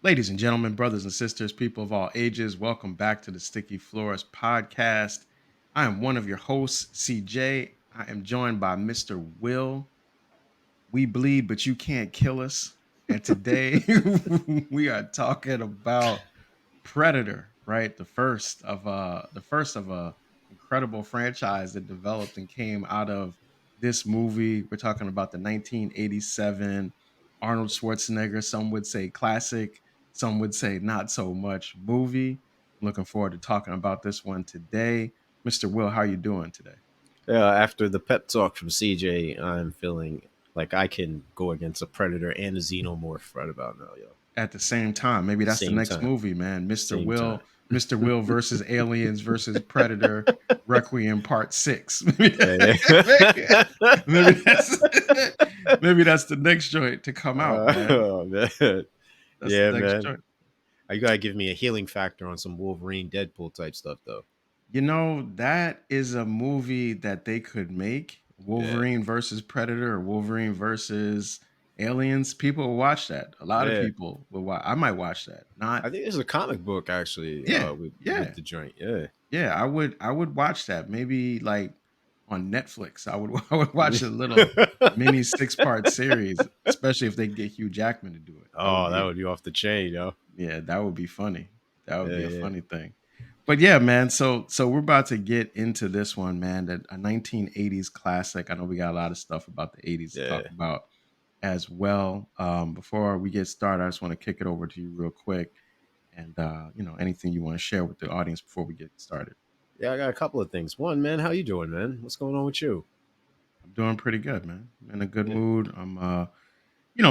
Ladies and gentlemen, brothers and sisters, people of all ages, welcome back to the Sticky Floors podcast. I am one of your hosts, CJ. I am joined by Mr. Will. We bleed, but you can't kill us. And today we are talking about Predator, right? The first of a incredible franchise that developed and came out of this movie. We're talking about the 1987 Arnold Schwarzenegger, some would say classic, some would say not so much movie. I'm looking forward to talking about this one today. Mr. Will, how are you doing today? After the pep talk from CJ, I'm feeling like I can go against a predator and a xenomorph right about now, yo. At the same time. Maybe that's the Same next time, movie, man. Mr. same time. Will, Mr. Will versus Aliens versus Predator, Requiem Part 6. maybe, Yeah, maybe that's maybe that's the next joint to come out, man. oh man, That's the yeah, next man. joint. You gotta give me a healing factor on some Wolverine, Deadpool type stuff, though. That is a movie that they could make. Yeah, Wolverine versus Predator or Wolverine versus Aliens. People will watch that. A lot of yeah. people will watch. I might watch that. Not I think there's a comic book actually yeah, with yeah. the joint. Yeah, Yeah, I would watch that. Maybe like on Netflix. I would I would watch a little mini 6-part series, especially if they get Hugh Jackman to do it. That would oh, that be would be off the chain, yo. yeah, that would be funny. That would Yeah, be a yeah, funny thing. But yeah, man, so we're about to get into this one, man. That a 1980s classic. I know we got a lot of stuff about the 80s to talk yeah. about as well. Before we get started, I just want to kick it over to you real quick and anything you want to share with the audience before we get started. Yeah, I got a couple of things. One, man, how you doing, man? What's going on with you? I'm doing pretty good, man. I'm in a good Yeah. mood. I'm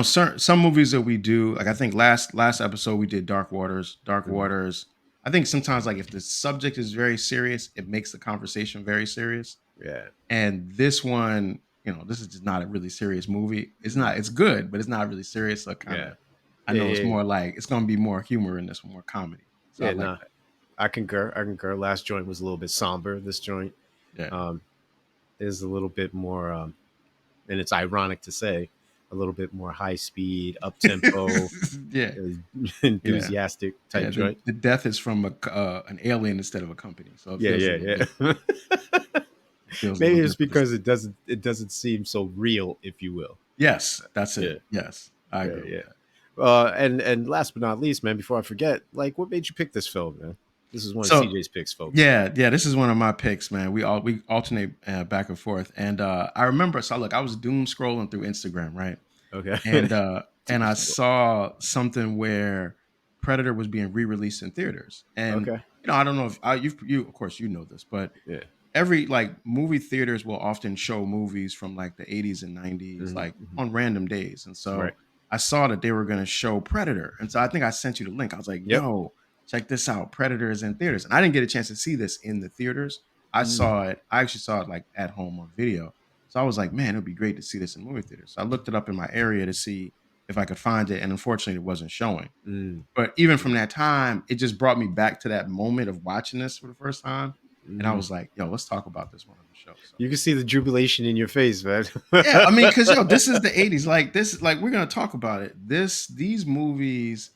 some movies that we do, like I think last episode we did Dark Waters. Dark Mhm. Waters. I think sometimes like if the subject is very serious, it makes the conversation very serious. Yeah. And this one, this is just not a really serious movie. It's not, it's good, but it's not really serious. So kind Yeah. of I Yeah. know it's Yeah. more like it's gonna be more humor in this one, more comedy. So I Yeah. like Nah, that. I concur. I concur. Last joint was a little bit somber. This joint Yeah. um, is a little bit more, and it's ironic to say, a little bit more high speed, up tempo, yeah. Yeah. enthusiastic type Yeah, the, joint. the death is from an alien instead of a company, so it Yeah. feels a Yeah. little different. Yeah. It feels a little Maybe it's different this because time. it doesn't seem so real, if you will. Yes, that's Yeah. it. Yes, I Yeah. agree with Yeah. that. And last but not least, man, before I forget, like, what made you pick this film, man? This is one of So CJ's picks, folks. yeah, this is one of my picks, man. We alternate back and forth, and I remember. So look, I was doom scrolling through Instagram, right, Okay. and Doom I scroll. saw something where Predator was being re-released in theaters, and Okay. I don't know if you of course you know this, but Yeah. every like movie theaters will often show movies from like the 80s and 90s Hmm. like Hmm. on random days. And so Right. I saw that they were going to show Predator. And so I think I sent you the link. I was like, Yep. yo, check this out. Predator is in theaters. And I didn't get a chance to see this in the theaters. Mm. I actually saw it like at home on video. So I was like, man, it would be great to see this in movie theaters. So I looked it up in my area to see if I could find it. And unfortunately, it wasn't showing. Mm. But even from that time, it just brought me back to that moment of watching this for the first time. And I Mm. was like, yo, let's talk about this one on the show. So You can see the jubilation in your face, man. yeah, I mean, because this is the 80s. Like this, like we're gonna talk about it. These movies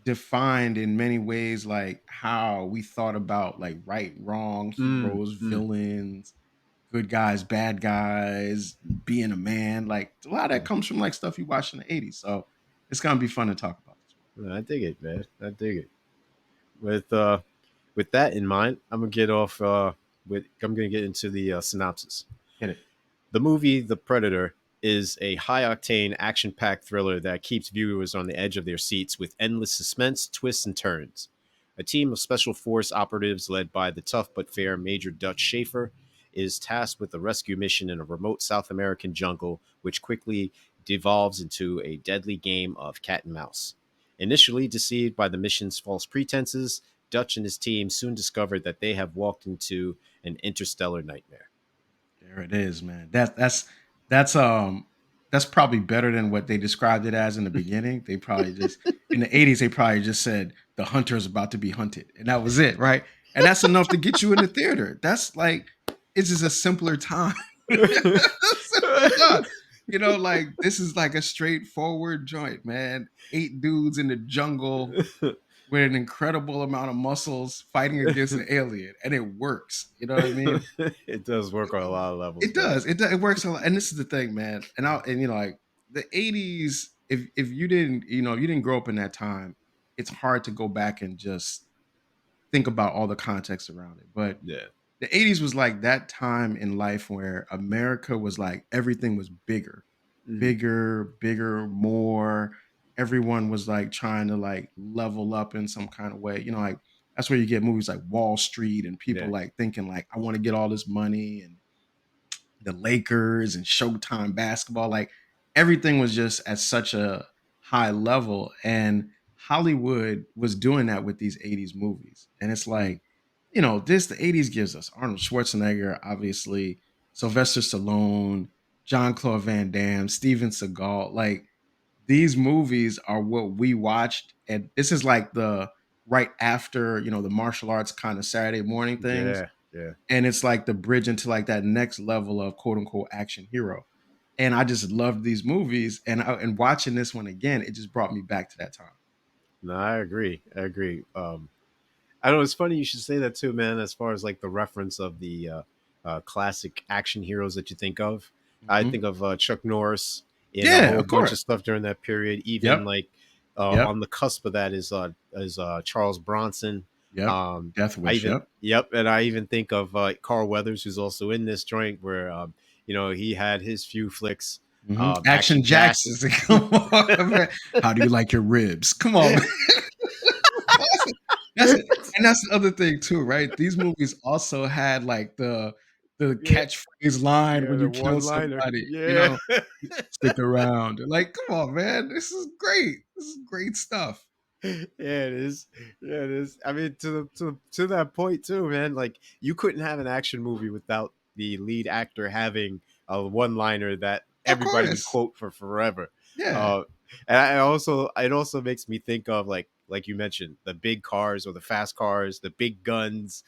defined in many ways like how we thought about like right, wrong, Mm. heroes, Mm. villains, good guys, bad guys, being a man. Like a lot of that comes from like stuff you watched in the 80s. So it's gonna be fun to talk about this I dig it, man. I dig it. With with that in mind, I'm gonna get off. I'm gonna get into the synopsis. one. Hit it. The movie The Predator is a high octane, action packed thriller that keeps viewers on the edge of their seats with endless suspense, twists, and turns. A team of special force operatives led by the tough but fair Major Dutch Schaefer is tasked with a rescue mission in a remote South American jungle, which quickly devolves into a deadly game of cat and mouse. Initially deceived by the mission's false pretenses, Dutch and his team soon discover that they have walked into an interstellar nightmare. There it is, man. That's that's probably better than what they described it as in the beginning. They probably just in the 80s, they probably just said the hunter is about to be hunted. And that was it, right? And that's enough to get you in the theater. That's like it's just a simpler time. Simpler time. Like this is like a straightforward joint, man. 8 dudes in the jungle with an incredible amount of muscles fighting against an alien, and it works. You know what I mean? It does work on a lot of It levels, man. does. It works a lot. And this is the thing, man. Like the 80s, if you didn't, if you didn't grow up in that time, it's hard to go back and just think about all the context around it. But Yeah. the 80s was like that time in life where America was like everything was bigger, Mhm. bigger, bigger, more. Everyone was like trying to like level up in some kind of way. Like that's where you get movies like Wall Street and people Yeah. like thinking like I want to get all this money and the Lakers and Showtime basketball. Like everything was just at such a high level. And Hollywood was doing that with these 80s movies. And it's Mhm. like, the 80s gives us Arnold Schwarzenegger, obviously, Sylvester Stallone, John Claude Van Damme, Steven Seagal. Like these movies are what we watched. And this is like the right after, the martial arts kind of Saturday morning things, Yeah. Yeah. and it's like the bridge into like that next level of quote unquote action hero. And I just loved these movies, and watching this one again, it just brought me back to that time. No, I agree. I agree. I know it's funny you should say that too, man. As far as like the reference of the classic action heroes that you think of, I Mhm. think of Chuck Norris in a Yeah, whole of bunch course. of stuff during that period. Even Yep. like Yep. on the cusp of that is Charles Bronson. Yep. Death I Wish. even Yep. Yep, and I even think of Carl Weathers, who's also in this joint, where he had his few flicks. Action Action Jack. Jackson. Come on, man. How do you like your ribs? Come on, man. that's it. And that's the other thing too, right? These movies also had like the Yeah, catchphrase line yeah, when the you kill one liner. somebody, Yeah. stick around. Like, come on, man. This is great. This is great stuff. Yeah, it is. Yeah, it is. I mean, to that point too, man. Like, you couldn't have an action movie without the lead actor having a one-liner that Of everybody would course. quote for forever. Yeah. Uh, and it also makes me think of like you mentioned, the big cars or the fast cars, the big guns.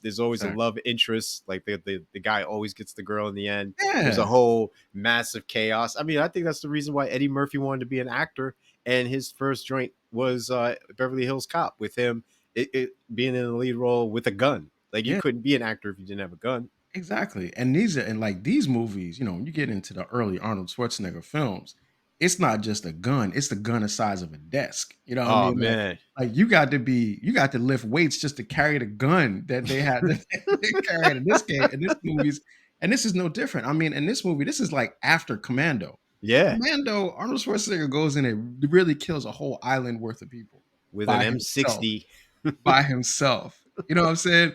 There's always a Exactly. love interest. Like the guy always gets the girl in the end. There's a Yeah. whole massive chaos. I mean, I think that's the reason why Eddie Murphy wanted to be an actor, and his first joint was Beverly Hills Cop with him it being in the lead role with a gun. Like, you Yeah. couldn't be an actor if you didn't have a gun. Exactly. And like these movies, when you get into the early Arnold Schwarzenegger films, it's not just a gun, it's the gun the size of a desk. You know what I Oh mean? man, Like you got to lift weights just to carry the gun that they had that they carried in this movies. And this is no different. I mean, in this movie, this is like after Commando. yeah, Commando, Arnold Schwarzenegger goes in and really kills a whole island worth of people with an by himself. M60. By himself. You know what I'm saying?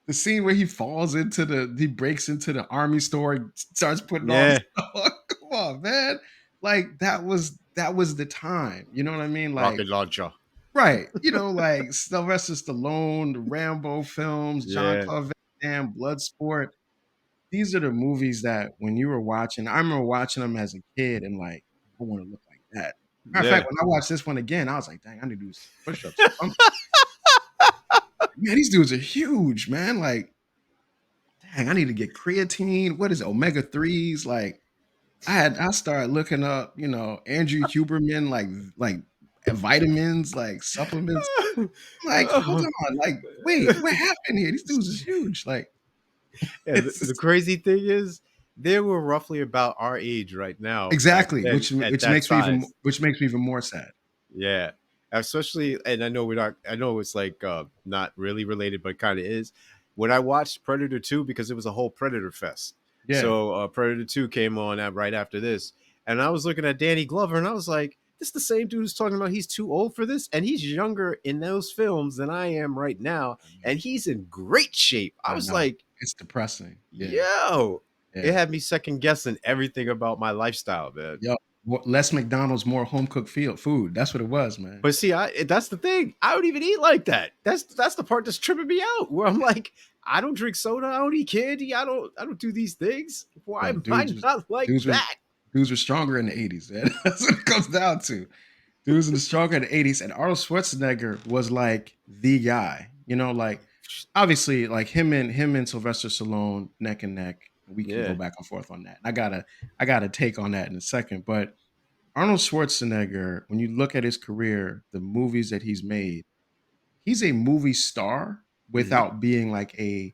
The scene where he breaks into the army store and starts putting all the Yeah, stuff on. Come on, man. Like that was the time. You know what I mean? Like, rocket launcher. right. Like Sylvester Stallone, the Rambo films, John Yeah, Claude Van Damme, Bloodsport. These are the movies that when you were watching, I remember watching them as a kid and like, I want to look like that. Matter of fact, yeah. when I watched this one again, I was like, dang, I need to do some push-ups or something. Man, these dudes are huge, man. Like, dang, I need to get creatine. What is it, omega threes? Like, I started looking up, Andrew Huberman, like vitamins, like supplements. I'm like, hold Oh. on, like, wait, what happened here? These dudes is huge. Like, Yeah, it's the just, crazy thing is, they were roughly about our age right now back exactly, then at which that makes me even size. which makes me even more sad. Yeah. Especially, and I know we're not, I know it's like not really related, but kind of is. When I watched Predator 2, because it was a whole Predator fest. Yeah, So Predator 2 came on right after this. And I was looking at Danny Glover and I was like, this is the same dude who's talking about he's too old for this. And he's younger in those films than I am right now. I know. And he's in great shape. I I was know. like, It's depressing. Yeah, yo, it yeah. had me second guessing everything about my lifestyle, man. Yo, less McDonald's, more home cooked field food. That's what it was, man. But see, that's the thing. I don't even eat like that. That's the part that's tripping me out. Where I'm like, I don't drink soda. I don't eat candy. I don't do these things. Why Yo, am I not like dudes was that? dudes were stronger in the 80s, man. That's what it comes down to. Dudes were stronger in the 80s, and Arnold Schwarzenegger was like the guy. Like obviously, like him and Sylvester Stallone neck and neck. We can go Yeah. back and forth on that. I got a take on that in a second. But Arnold Schwarzenegger, when you look at his career, the movies that he's made, he's a movie star Hmm. without being like a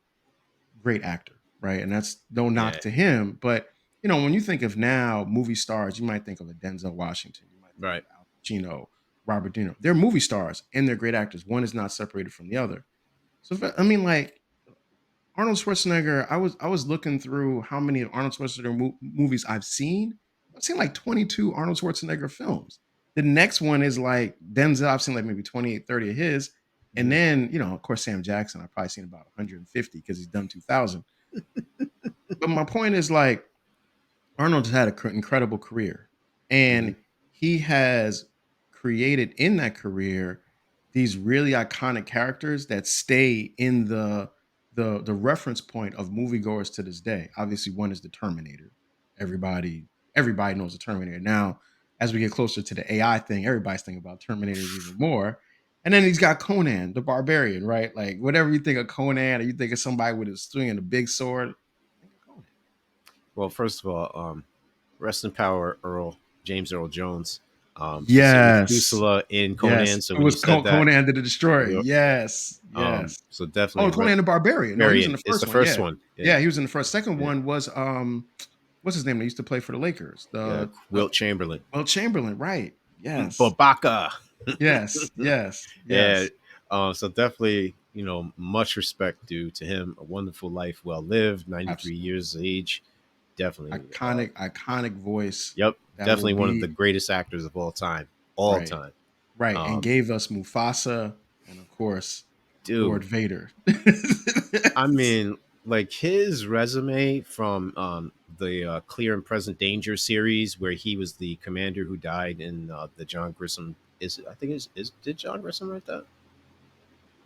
great actor, right? And that's no knock Yeah. to him. But when you think of now movie stars, you might think of a Denzel Washington, you might think of Right. Al Pacino, Robert De Niro. They're movie stars and they're great actors. One is not separated from the other. So I mean, like Arnold Schwarzenegger, I was looking through how many Arnold Schwarzenegger movies I've seen. I've seen like 22 Arnold Schwarzenegger films. The next one is like Denzel. I've seen like maybe 28, 30 of his. And Mhm. then, of course, Sam Jackson, I've probably seen about 150 because he's done 2000. But my point is like Arnold's had an incredible career, and Mhm. he has created in that career these really iconic characters that stay in the reference point of moviegoers to this day. Obviously, one is the Terminator. Everybody knows the Terminator. Now, as we get closer to the AI thing, everybody's thinking about Terminators even more. And then he's got Conan, the Barbarian, right? Like whatever you think of Conan, or you think of somebody with a swing and a big sword, think of Conan. Well, first of all, rest in power, James Earl Jones. You see Yes. Methuselah in Yes. Conan. So It when you was said that, Conan the Destroyer. you Yes. Yes. so Oh, definitely Conan the Barbarian. No, he was in Variant the is the first one. first Yeah. one. Yeah. Yeah, he was in the first. Second Yeah. one was what's his name? They used to play for the Lakers. The Wilt Chamberlain. Will Chamberlain, right. Yes. Babaka. Yes. Yes. Yeah. Yes. So definitely, much respect due to him. A wonderful life, well lived. 93 Absolutely. years of age. Definitely. Iconic voice Yep. that will Definitely one of the be greatest actors of all time. All right. time. Right. And Um, gave us Mufasa and of course Lord dude. Vader. I mean, like his resume from the Clear and Present Danger series, where he was the commander who died in the John Grissom. I think is did John Grissom write that?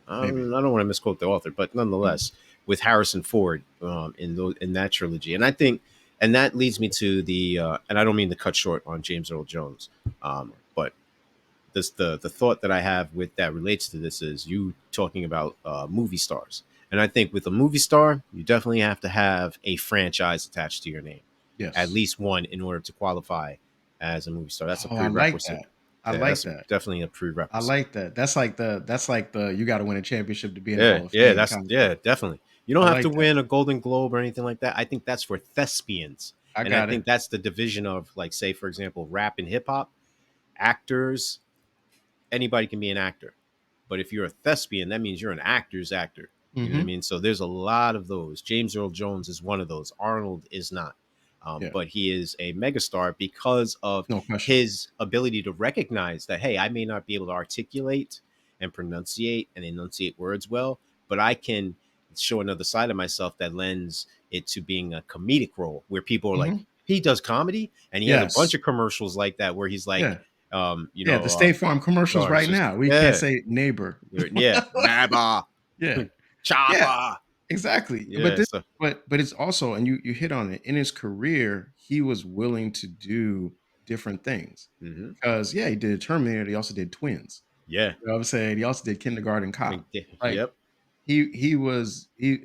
Maybe. I don't want to misquote the author, but Mhm. nonetheless, with Harrison Ford in that trilogy, and I think, and that leads me to the and I don't mean to cut short on James Earl Jones, but this the thought that I have with that relates to this is you talking about movie stars, and I think with a movie star, you definitely have to have a franchise attached to your name, at Yes. least one, in order to qualify as a movie star. That's a Oh, I like prerequisite. that. I Yeah, like that's that. definitely a I prerequisite. like that. That's like the you got to win a championship to be in the Hall of Fame That's kind of thing. definitely. You I don't have to like that. win a Golden Globe or anything like that. I think that's for thespians, I and I got think it. that's the division of, like, say for example, rap and hip hop actors. Anybody can be an actor. But if you're a thespian, that means you're an actor's actor. You know what I Hmm. mean? So there's a lot of those. James Earl Jones is one of those. Arnold is not. Yeah, But he is a megastar because of no question. his ability to recognize that, hey, I may not be able to articulate and pronunciate and enunciate words well, but I can show another side of myself that lends it to being a comedic role where people are like, Hmm. he does comedy. And he has a bunch Yes. of commercials like that where he's like, Yeah. um, you Yeah. The know, uh, State Farm commercials oh, it's right just, now. We can't yeah, say neighbor. yeah, Naba, Yeah. Yeah. Chopper. Exactly. But Yeah, this, so but it's also, and you hit on it. In his career, he was willing to do different things hmm because yeah, he did Terminator. He also did Twins. yeah, You know what I'm saying? He also did Kindergarten Cop. Like yep, he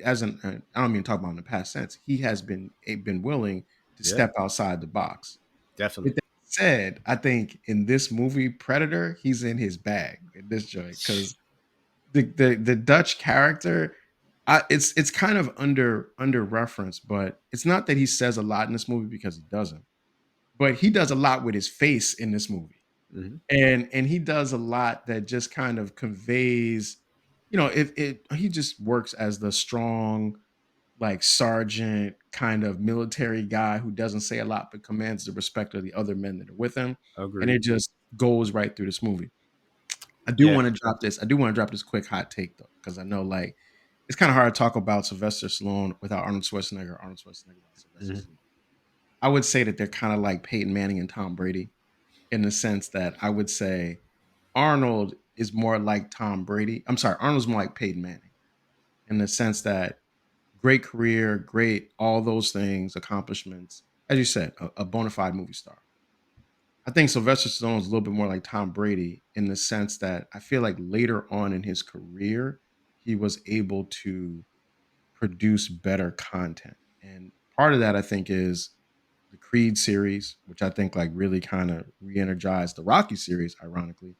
as an I don't mean to talk about in the past sense. He has been willing to yeah, step outside the box. definitely. With that said, I think in this movie Predator, he's in his bag in this joint because the Dutch character, it's kind of under reference, but it's not that he says a lot in this movie because he doesn't, but he does a lot with his face in this movie, hmm and he does a lot that just kind of conveys, if it he just works as the strong like sergeant kind of military guy who doesn't say a lot but commands the respect of the other men that are with him, and Agreed. it just goes right through this movie. Yeah. I do want to drop this quick hot take though, because I know like it's kind of hard to talk about Sylvester Stallone without Arnold Schwarzenegger, Arnold Schwarzenegger without Sylvester hmm Stallone. I would say that they're kind of like Peyton Manning and Tom Brady in the sense that I would say Arnold is more like Tom Brady. I'm sorry, Arnold's more like Peyton Manning in the sense that great career, great all those things, accomplishments. As you said, a bona fide movie star. I think Sylvester Stallone is a little bit more like Tom Brady in the sense that I feel like later on in his career, he was able to produce better content. And part of that I think is the Creed series, which I think like really kind of re-energized the Rocky series, ironically.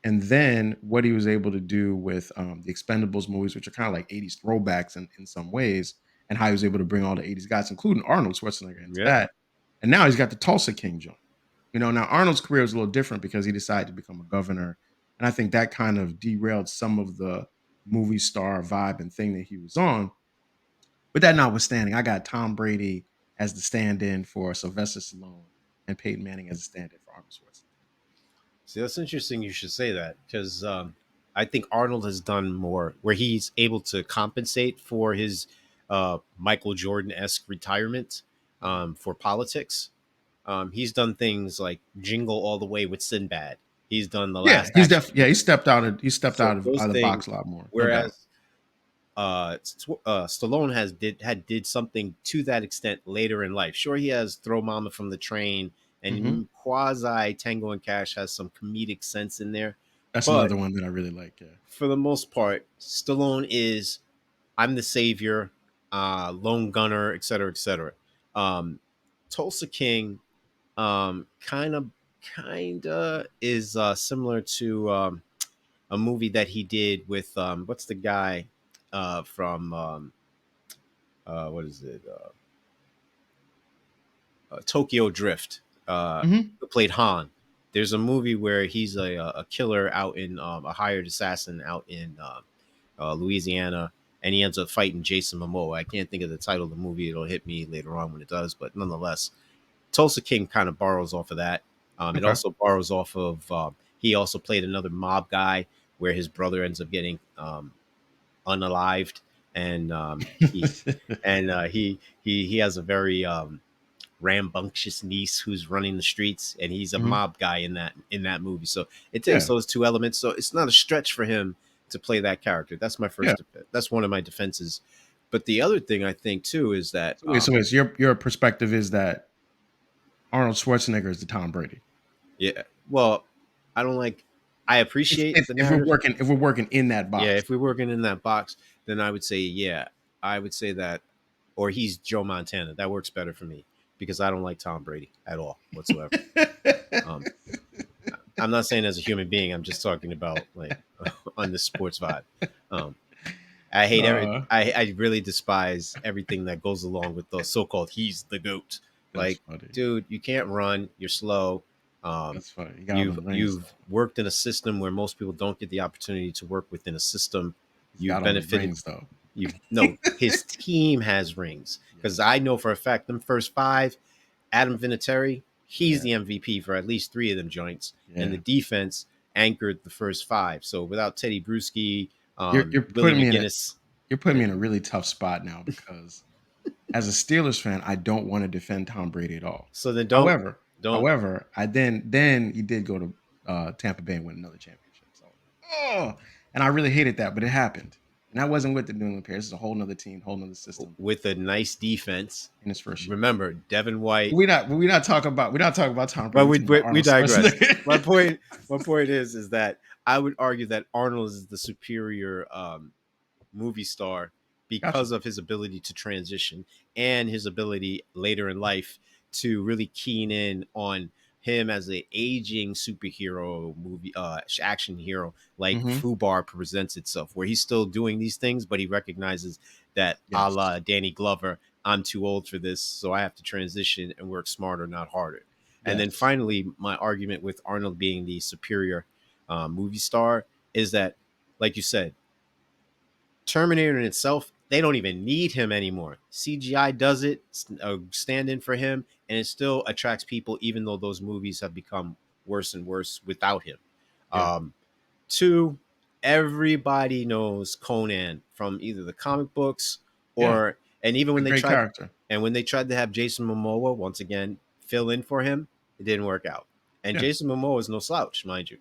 And then what he was able to do with the Expendables movies, which are kind of like 80s throwbacks in some ways, and how he was able to bring all the 80s guys, including Arnold Schwarzenegger, into Yeah. that. And now he's got the Tulsa King joint. Now Arnold's career was a little different because he decided to become a governor. And I think that kind of derailed some of the movie star vibe and thing that he was on. But that notwithstanding, I got Tom Brady as the stand-in for Sylvester Stallone and Peyton Manning as the stand-in for Arnold Schwarzenegger. See, that's interesting. You should say that because I think Arnold has done more where he's able to compensate for his Michael Jordan esque retirement Mhm. for politics. He's done things like Jingle All the Way with Sinbad. He's done The Yeah, Last Action he Hero. stepped out of So out those of the things, box a lot more, no doubt. whereas Stallone did something to that extent later in life. Sure, he has Throw Mama from the Train Mhm. and quasi Tango and Cash has some comedic sense in there, That's but another one that I really like, yeah. for the most part, Stallone is I'm the savior, lone gunner, etc., etc. Um, Tulsa King, kind of is similar to a movie that he did with what's the guy from what is it? Tokyo Drift. Mhm. Who played Han. There's a movie where he's a killer out in a hired assassin out in Louisiana, and he ends up fighting Jason Momoa. I can't think of the title of the movie. It'll hit me later on when it does, but nonetheless, Tulsa King kind of borrows off of that. It Okay. also borrows off of. He also played another mob guy where his brother ends up getting unalived, and he has a very rambunctious niece who's running the streets, and he's a Mhm. mob guy in that movie. So it takes Yeah, those two elements. So it's not a stretch for him to play that character. That's my yeah. first. That's one of my defenses. But the other thing I think too is that So your perspective is that Arnold Schwarzenegger is the Tom Brady. yeah, well, I don't like. I appreciate the narrative. If we're working in that Yeah, box. if we're working in that box, then I would say yeah. I would say that, or he's Joe Montana. That works better for me because I don't like Tom Brady at all whatsoever. Um, I'm not saying as a human being. I'm just talking about like on the sports vibe. Um, I hate every. uh, I really despise everything that goes along with the so-called "he's the goat." that's Like, funny. dude, you can't run. You're slow. That's funny. You got all them rings You've though. worked in a system where most people don't get the opportunity to work within a system. He's You've got all them benefited. rings though. You've no. His team has rings Yeah, because I know for a fact them first five Adam Vinatieri, he's yeah, the MVP for at least three of them joints, and the yeah. defense anchored the first five. So without Teddy Bruschi, You're Willie putting me in a McGinnis, you're putting me and in a really tough spot now because as a Steelers fan, I don't want to defend Tom Brady at all. so then However, don't. I then he did go to Tampa Bay and win another championship. So, oh, and I really hated that, but it happened. And I wasn't with the New England Patriots. It's a whole nother team, whole nother system With a nice defense. in his first year. Remember, Devin White. We're not talking about Tom But Brady. We're talking about we Arnold digress. My Schwarzenegger. point is that I would argue that Arnold is the superior movie star Gotcha. because of his ability to transition and his ability later in life to really keen in on him as an aging superhero movie action hero like Hmm. Fubar presents itself, where he's still doing these things but he recognizes that a Yes. la Danny Glover, I'm too old for this, so I have to transition and work smarter, not harder. And then Yes. finally, my argument with Arnold being the superior movie star is that, like you said, Terminator in itself, they don't even need him anymore. CGI does it, stand in for him, and it still attracts people, even though those movies have become worse and worse without him. Yeah. Um, Two, everybody knows Conan from either the comic books Yeah. or, and even A great character. when they tried to have Jason Momoa once again fill in for him, it didn't work out. And Yeah. Jason Momoa is no slouch, mind you.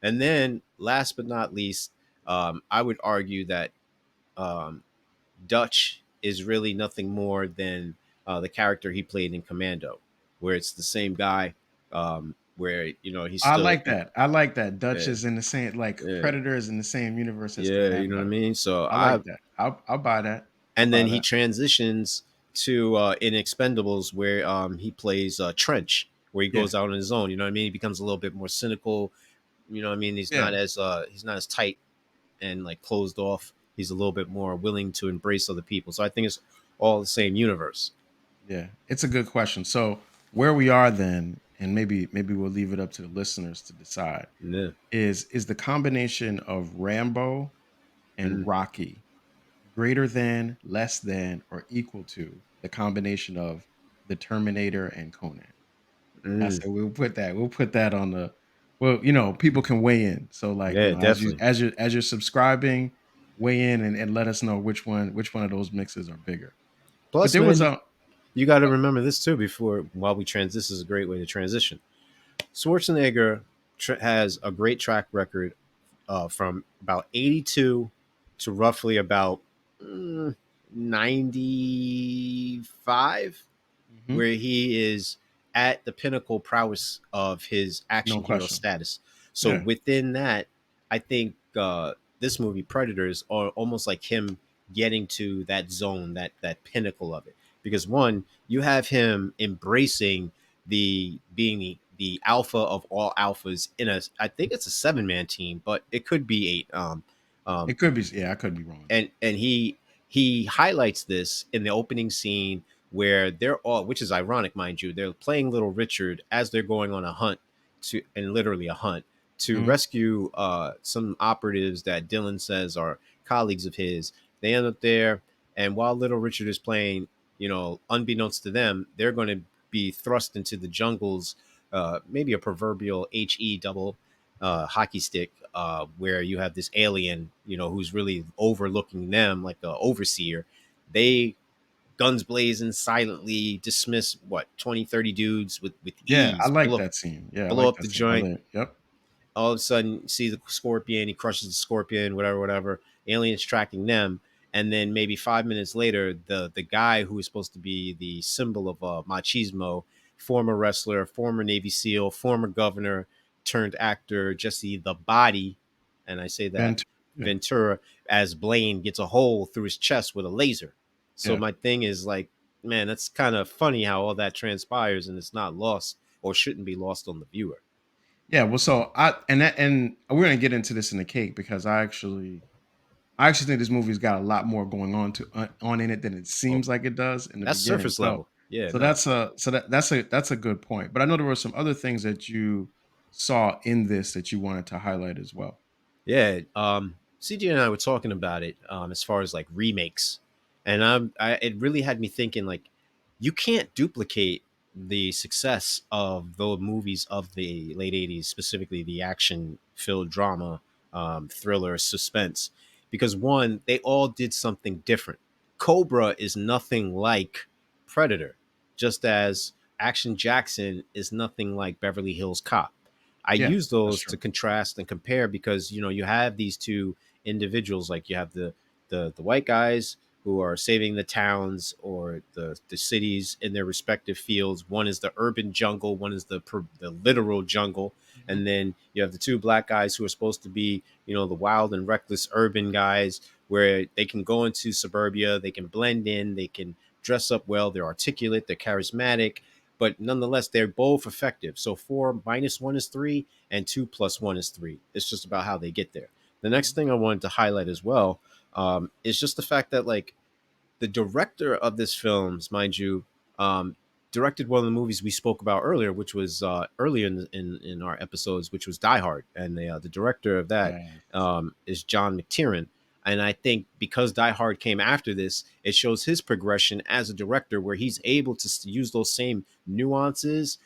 And then, last but not least, I would argue that um, Dutch is really nothing more than the character he played in Commando, where it's the same guy, where he's I still like that. I like that. Dutch yeah, is in the same like yeah, Predator is in the same universe as yeah, you know what I Commando. mean. So I like that. I'll buy that. I'll and then buy he that. transitions to in Expendables where he plays Trench, where he Yeah. goes out on his own. You know what I mean? He becomes a little bit more cynical. You know what I mean? Yeah. He's not as tight and like closed off. He's a little bit more willing to embrace other people. So I think it's all the same universe. Yeah. It's a good question. So where we are then, and maybe we'll leave it up to the listeners to decide, Yeah. is the combination of Rambo and Mm, Rocky greater than, less than, or equal to the combination of the Terminator and Conan? I mm. said we'll put that on the well, people can weigh in. So like, Yeah, definitely. as you're subscribing, weigh in and let us know which one of those mixes are bigger. But Plus, there was man, a you got to remember this too before while we trans. This is a great way to transition. Schwarzenegger has a great track record from about 82 to roughly about 95, Mhm, where he is at the pinnacle prowess of his no action hero question. status. So Yeah. within that, I think this movie Predators are almost like him getting to that zone, that pinnacle of it. Because one, you have him embracing the being the alpha of all alphas in a, I think it's a 7-man team, but it could be eight. Um, It could be, yeah, I could be wrong there. and he highlights this in the opening scene where they're all, which is ironic, mind you, they're playing Little Richard as they're going on a hunt to, and literally a hunt to Mhm. rescue some operatives that Dylan says are colleagues of his. They end up there, and while Little Richard is playing, unbeknownst to them, they're going to be thrust into the jungles, maybe a proverbial he double hockey stick, where you have this alien, who's really overlooking them like a overseer. They guns blazing silently dismiss what 20, 30 dudes with Yeah, I ease, like that scene. Yeah, I blow like up that the scene. I joint. like yep. All of a sudden see the scorpion, he crushes the scorpion, whatever, whatever. Aliens tracking them, and then maybe 5 minutes later, the guy who is supposed to be the symbol of machismo, former wrestler, former Navy SEAL, former governor turned actor, Jesse the Body, and I say that Vent yeah, Ventura, as Blaine gets a hole through his chest with a laser. So yeah. my thing is like, man, that's kind of funny how all that transpires and it's not lost or shouldn't be lost on the viewer. Yeah, well, so and we're gonna get into this in the cake because I actually think this movie's got a lot more going on in it than it Oh, seems like it does in the that's beginning. surface So level. Yeah, so no. that's a good point. But I know there were some other things that you saw in this that you wanted to highlight as well. Yeah, CJ and I were talking about it as far as like remakes, and it really had me thinking like, you can't duplicate the success of the movies of the late '80s, specifically the action-filled drama, thriller, suspense, because one, they all did something different. Cobra is nothing like Predator, just as Action Jackson is nothing like Beverly Hills Cop. I Yeah, use that's those true. to contrast and compare because you have these two individuals, like you have the white guys who are saving the towns or the cities in their respective fields. One is the urban jungle, one is the literal jungle, Mhm. and then you have the two black guys who are supposed to be the wild and reckless urban guys, where they can go into suburbia, they can blend in, they can dress up well, they're articulate, they're charismatic, but nonetheless, they're both effective. So 4 - 1 is 3, and 2 + 1 is 3. It's just about how they get there. The next Mhm. thing I wanted to highlight as well is just the fact that like the director of this films, mind you, um, directed one of the movies we spoke about earlier, which was earlier in our episodes, which was Die Hard, and the director of that Yes. is John McTiernan. And I think because Die Hard came after this, it shows his progression as a director, where he's able to use those same nuances,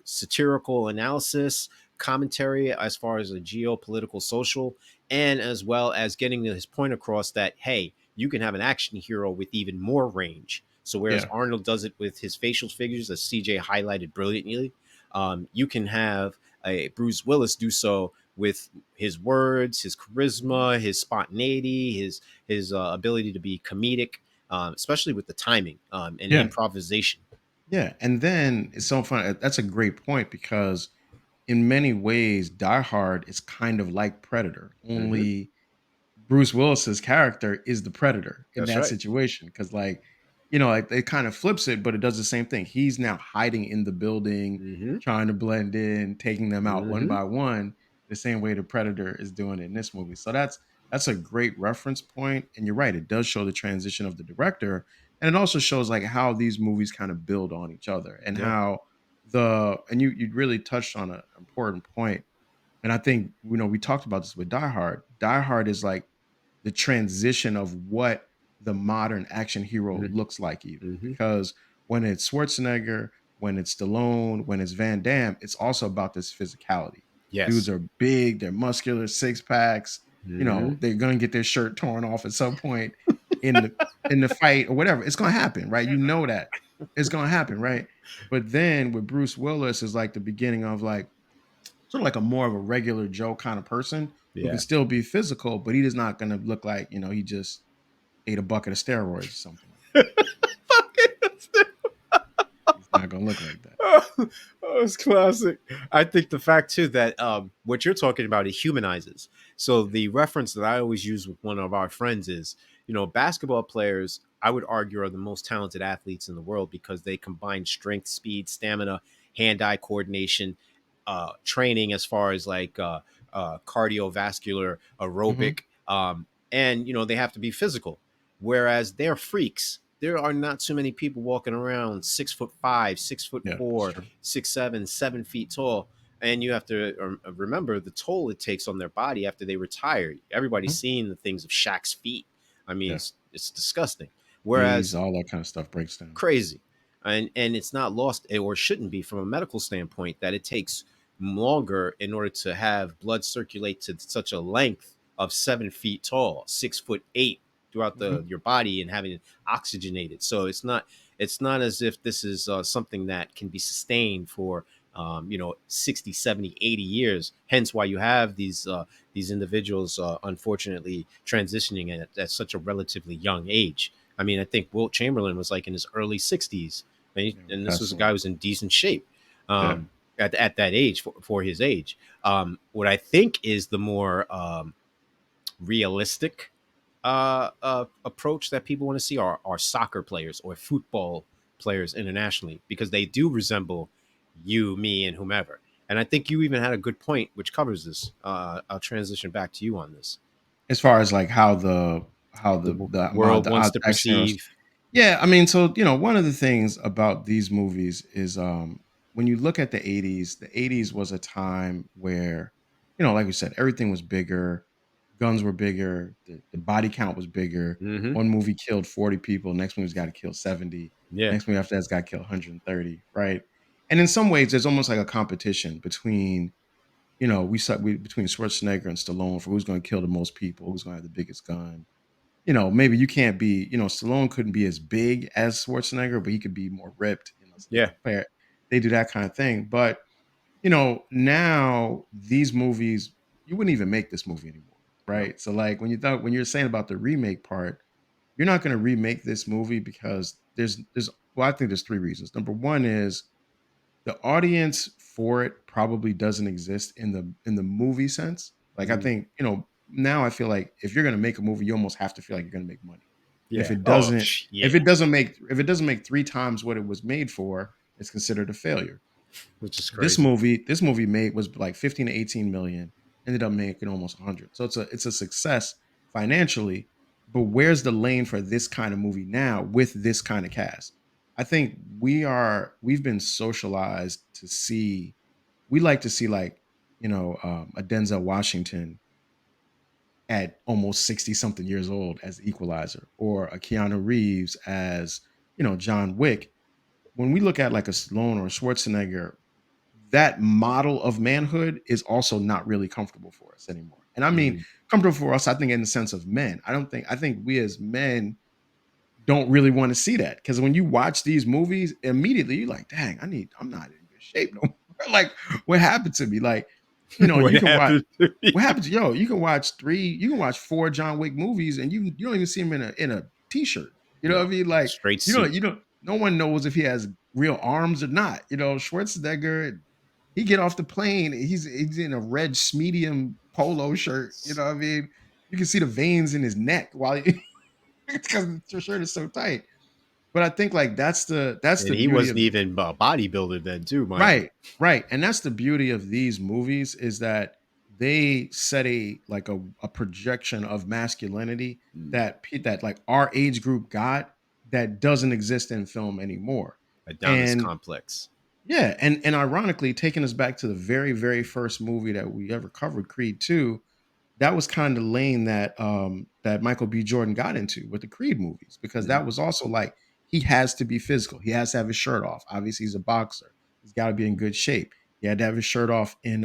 satirical analysis, commentary as far as a geopolitical, social, and as well as getting his point across that hey, you can have an action hero with even more range. So whereas Yeah. Arnold does it with his facial figures, as CJ highlighted brilliantly, you can have a Bruce Willis do so with his words, his charisma, his spontaneity, his ability to be comedic, especially with the timing and Yeah. improvisation. Yeah. And then it's so funny. That's a great point because in many ways, Die Hard is kind of like Predator, Hmm. only Bruce Willis's character is the predator in That's that right. situation. Cause like, like it kind of flips it, but it does the same thing. He's now hiding in the building, Mm-hmm. trying to blend in, taking them out one Mm-hmm. by one, the same way the Predator is doing it in this movie. So that's a great reference point. And you're right, it does show the transition of the director. And it also shows like how these movies kind of build on each other and Yeah. how you really touched on an important point. And I think, we talked about this with Die Hard. Die Hard is like the transition of what the modern action hero looks like, even Mm-hmm. because when it's Schwarzenegger, when it's Stallone, when it's Van Damme, it's also about this physicality. Dudes Yes. are big, they're muscular, six packs. Mm-hmm. They're gonna get their shirt torn off at some point in the fight or whatever. It's gonna happen, right? You know that it's gonna happen, right? But then with Bruce Willis is like the beginning of like sort of like a more of a regular Joe kind of person who can Yeah. still be physical, but he is not going to look like, he just ate a bucket of steroids or something like that. He's not going to look like that. Oh, it's classic. I think the fact too that what you're talking about, it humanizes. So Yeah. the reference that I always use with one of our friends is, basketball players, I would argue, are the most talented athletes in the world because they combine strength, speed, stamina, hand-eye coordination, training as far as like cardiovascular, Hmm. aerobic, and they have to be physical. Whereas they're freaks. There are not too many people walking around 6'5", six foot Yeah, that's four, true. 6'7", 7 feet tall, and you have to remember the toll it takes on their body after they retire. Everybody's Mhm. seen the things of Shaq's feet. I mean, Yeah. it's disgusting. Knees, Whereas all that kind of stuff breaks down. crazy, and it's not lost, or shouldn't be from a medical standpoint, that it takes longer in order to have blood circulate to such a length of 7 feet tall, 6'8" throughout Hmm. your body and having it oxygenated. So it's not as if this is something that can be sustained for 60, 70, 80 years. Hence why you have these individuals unfortunately transitioning at such a relatively young age. I mean, I think Wilt Chamberlain was like in his early 60s, Yeah, we and this was passed a guy away. who was in decent shape Yeah. at that age for his age. What I think is the more realistic approach that people want to see are soccer players or football players internationally, because they do resemble you, me, and whomever. And I think you even had a good point, which covers this. I'll transition back to you on this. As far as like how World the wants to action heroes. perceive. Yeah, I mean, so one of the things about these movies is when you look at the 80s was a time where, like we said, everything was bigger, guns were bigger, the body count was bigger. Mm-hmm. One movie killed 40 people, next movie's got to kill 70, Yeah. next movie after that's got to kill 130, right? And in some ways, there's almost like a competition between, between Schwarzenegger and Stallone for who's going to kill the most people, who's going to have the biggest gun. Maybe you can't be, Stallone couldn't be as big as Schwarzenegger, but he could be more ripped. They Yeah. compare, they do that kind of thing. But, now these movies, you wouldn't even make this movie anymore. No. Right. So like when you're saying about the remake part, you're not going to remake this movie because well, I think there's three reasons. Number one is the audience for it probably doesn't exist in the movie sense. Like I Mm-hmm. think, now I feel like if you're gonna make a movie, you almost have to feel like you're gonna make money. And if Yeah. it Oh, doesn't, yeah. if it doesn't make three times what it was made for, it's considered a failure. Which is This crazy. movie, this movie made was like 15 to 18 million, ended up making almost 100. So it's a success financially, but where's the lane for this kind of movie now with this kind of cast? I think we've been socialized to see we like to see like, a Denzel Washington at almost 60 something years old as the equalizer or a Keanu Reeves as, John Wick. When we look at like a Stallone or a Schwarzenegger, that model of manhood is also not really comfortable for us anymore. And I mean, Mm-hmm. comfortable for us, I think, in the sense of men. I think we as men don't really want to see that because when you watch these movies, immediately you're like, dang, I'm not in good shape no more. Like, what happened to me? Like, What you can watch happened to me? what happened to you can watch four John Wick movies and you don't even see him in a t-shirt. You know what I No. mean? Like, Straight suit. no one knows if he has real arms or not. Schwarzenegger, he get off the plane, he's in a red medium polo shirt. You know what I mean? You can see the veins in his neck while he because the shirt is so tight. but I think like that's And the he beauty wasn't of even a bodybuilder then, too, mind you. right, right, and that's the beauty of these movies is that they set a projection of masculinity Mm. that like our age group got that doesn't exist in film anymore. Adonis And complex. yeah, and ironically, taking us back to the very, very first movie that we ever covered, Creed 2, that was kind of lane that Michael B. Jordan got into with the Creed movies because Mm. that was also like he has to be physical. He has to have his shirt off. Obviously, he's a boxer. He's got to be in good shape. He had to have his shirt off in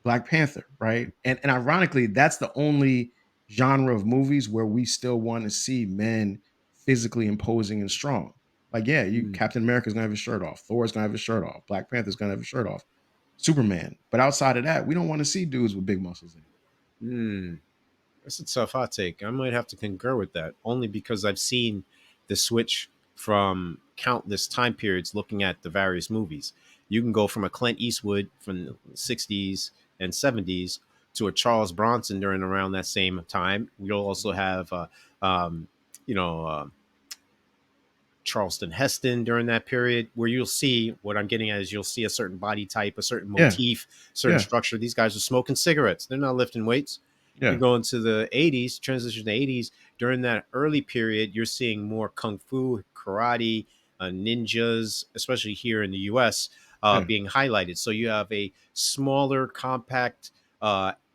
Black Panther, right? And ironically, that's the only genre of movies where we still want to see men physically imposing and strong. Like, yeah, you Mm. Captain America's gonna have his shirt off, Thor's gonna have his shirt off, Black Panther's gonna have his shirt off, Superman. But outside of that, we don't want to see dudes with big muscles anymore. Mm. That's a tough hot take. I might have to concur with that, only because I've seen the switch from countless time periods looking at the various movies. You can go from a Clint Eastwood from the 60s and 70s to a Charles Bronson during around that same time. You'll also Mhm. have, um, you know, Charleston Heston during that period, where you'll see what I'm getting at is you'll see a certain body type, a certain Yeah, motif, certain yeah, structure. These guys are smoking cigarettes. They're not lifting weights. You yeah, go into the 80s, transition to the 80s. During that early period, you're seeing more kung fu, karate, ninjas, especially here in the US, yeah, being highlighted. So you have a smaller, compact,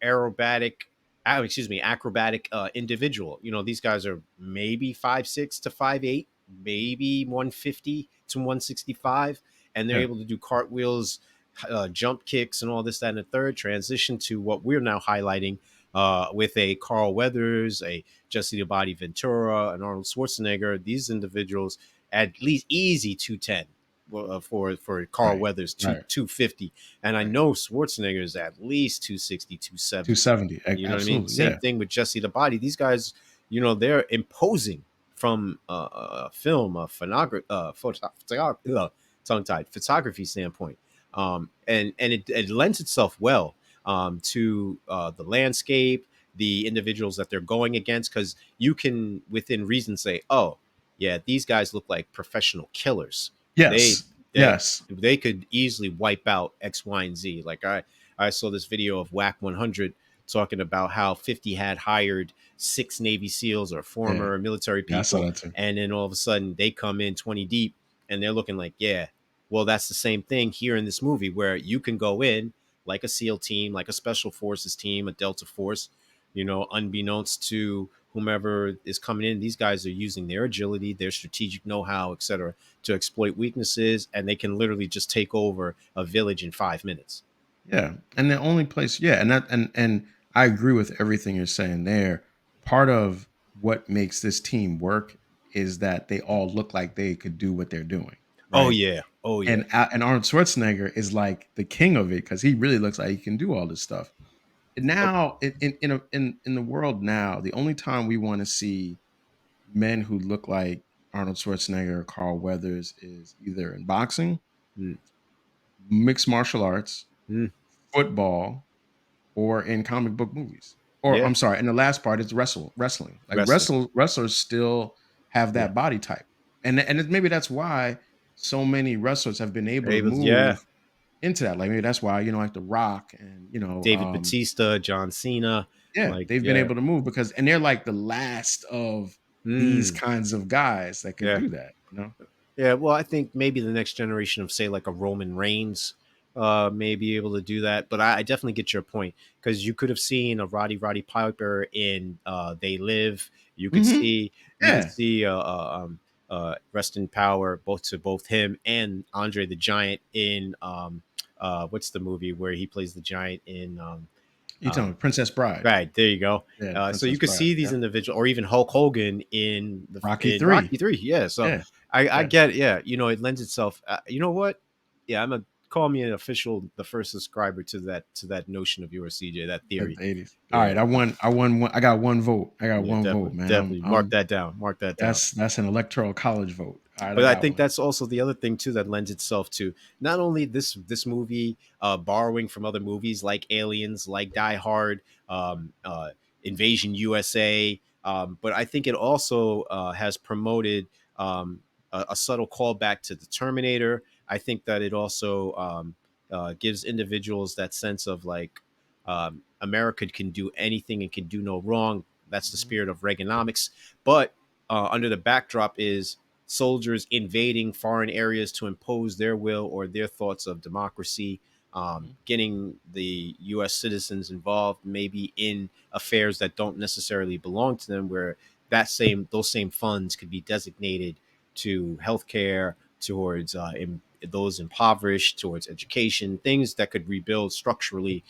aerobatic, acrobatic individual. You know, these guys are maybe 5'6" to 5'8", maybe 150 to 165, and they're yeah, able to do cartwheels, jump kicks, and all this, that, and the third. Transition to what we're now highlighting with a Carl Weathers, a Jesse the Body Ventura, an Arnold Schwarzenegger. These individuals at least easy 210. For Carl right, Weathers, right, 250, and I right. know Schwarzenegger is at least 260, 270. 270. You know what I mean? Absolutely. Same Yeah. thing with Jesse the Body. These guys, they're imposing from film, tongue-tied photography standpoint, and it lends itself well to the landscape, the individuals that they're going against, because you can, within reason, say, "Oh, yeah, these guys look like professional killers. They Yes. they Yes. they could easily wipe out X, Y, and Z." Like I saw this video of Whack 100 talking about how 50 had hired 6 Navy SEALs or Yeah. former military Yeah. I saw people, that too. and then all of a sudden they come in 20 deep, and they're looking like, yeah, well, that's the same thing here in this movie, where you can go in like a SEAL team, like a Special Forces team, a Delta Force, unbeknownst to whomever is coming in. These guys are using their agility, their strategic know-how, etc., to exploit weaknesses, and they can literally just take over a village in 5 minutes. Yeah. And the only place, yeah, and I agree with everything you're saying there. Part of what makes this team work is that they all look like they could do what they're doing. Oh Right. yeah, oh yeah. And Arnold Schwarzenegger is like the king of it because he really looks like he can do all this stuff. And Oh, now in the world now, the only time we want to see men who look like Arnold Schwarzenegger or Carl Weathers is either in boxing, mm, mixed martial arts, mm, football, or in comic book movies. Or yeah, I'm sorry, and the last part is wrestling. Like wrestling. wrestlers still have Yeah, that body type. Maybe that's why so many wrestlers have been able to yeah. move into that. Like maybe that's why, like The Rock and David Batista, John Cena, yeah, like they've been yeah, able to move because and they're like the last of these mm, kinds of guys that can yeah. do that. Yeah, well, I think maybe the next generation of, say, like a Roman Reigns, may be able to do that. But I definitely get your point, because you could have seen a Roddy Piper in They Live. Mhm. You could Yeah. see Rest in Power, both him and Andre the Giant in what's the movie where he plays the giant in You uh, talking Princess Bride. right, there you go. Yeah, So you Princess could Bride. see these Yeah. individuals, or even Hulk Hogan in Rocky in 3. Rocky 3. Yeah, so Yeah. I Yeah. get, yeah, it lends itself. You know what? Yeah, I'm a call me an official, the first subscriber to that notion of yours, CJ, that The theory. 80s. All Yeah, right, I won one. I got one vote. I got yeah, one vote, definitely, man. definitely mark that down. Mark that down. That's an electoral college vote. All right, I But I got think one. that's also the other thing too that lends itself to not only this movie borrowing from other movies like Aliens, like Die Hard, Invasion USA, but I think it also has promoted a subtle callback to the Terminator. I think that it also gives individuals that sense of like America can do anything and can do no wrong. That's the Mhm. spirit of Reaganomics. But under the backdrop is soldiers invading foreign areas to impose their will or their thoughts of democracy, Mhm. getting the U.S. citizens involved, maybe in affairs that don't necessarily belong to them, where those same funds could be designated to healthcare, towards those impoverished, towards education, things that could rebuild structurally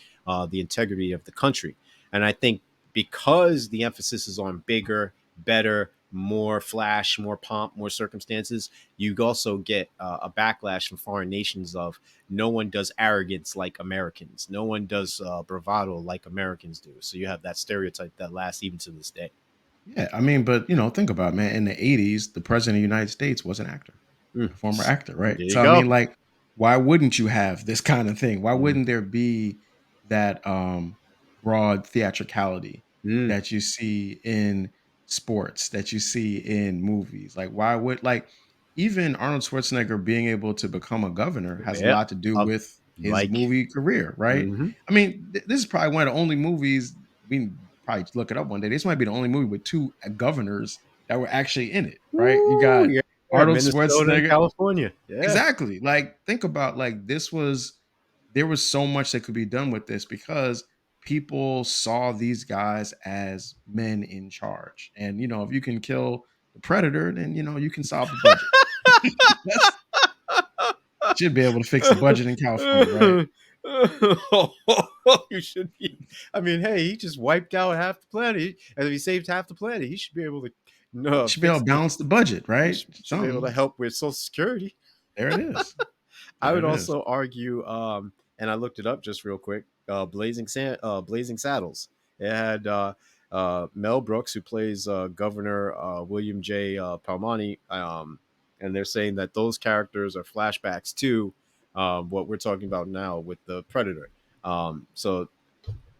the integrity of the country. And I think because the emphasis is on bigger, better, more flash, more pomp, more circumstances, you also get a backlash from foreign nations of no one does arrogance like Americans, no one does bravado like Americans do. So you have that stereotype that lasts even to this day. Yeah, I mean, but think about it, man. In the '80s, the president of the United States was an actor, Mm. a former actor, right? There you So I mean, go. like, why wouldn't you have this kind of thing? Why Mm. wouldn't there be that broad theatricality Mm. that you see in sports, that you see in movies? Like, why would like even Arnold Schwarzenegger being able to become a governor has a Yeah. lot to do Uh, with his like, movie career, right? mhm. I mean, this is probably one of the only movies we can probably look it up one day. This might be the only movie with two governors that were actually in it, right? You Ooh, got yeah, yeah, Arnold Minnesota and Schwarzenegger. California. Yeah. Exactly. Like, think about like there was so much that could be done with this because people saw these guys as men in charge. And if you can kill the predator, then you can solve the budget. That's should be able to fix the budget in California, right? You should be. I mean, hey, he just wiped out half the planet, and if he saved half the planet, he should be able to no Should be able fix to the. balance the budget, He right? should be able to Something. help with Social Security. There it is. I There would it is. also argue, and I looked it up just real quick. Blazing Saddles. It had Mel Brooks, who plays Governor William J. Palmani, and they're saying that those characters are flashbacks to what we're talking about now with the Predator. So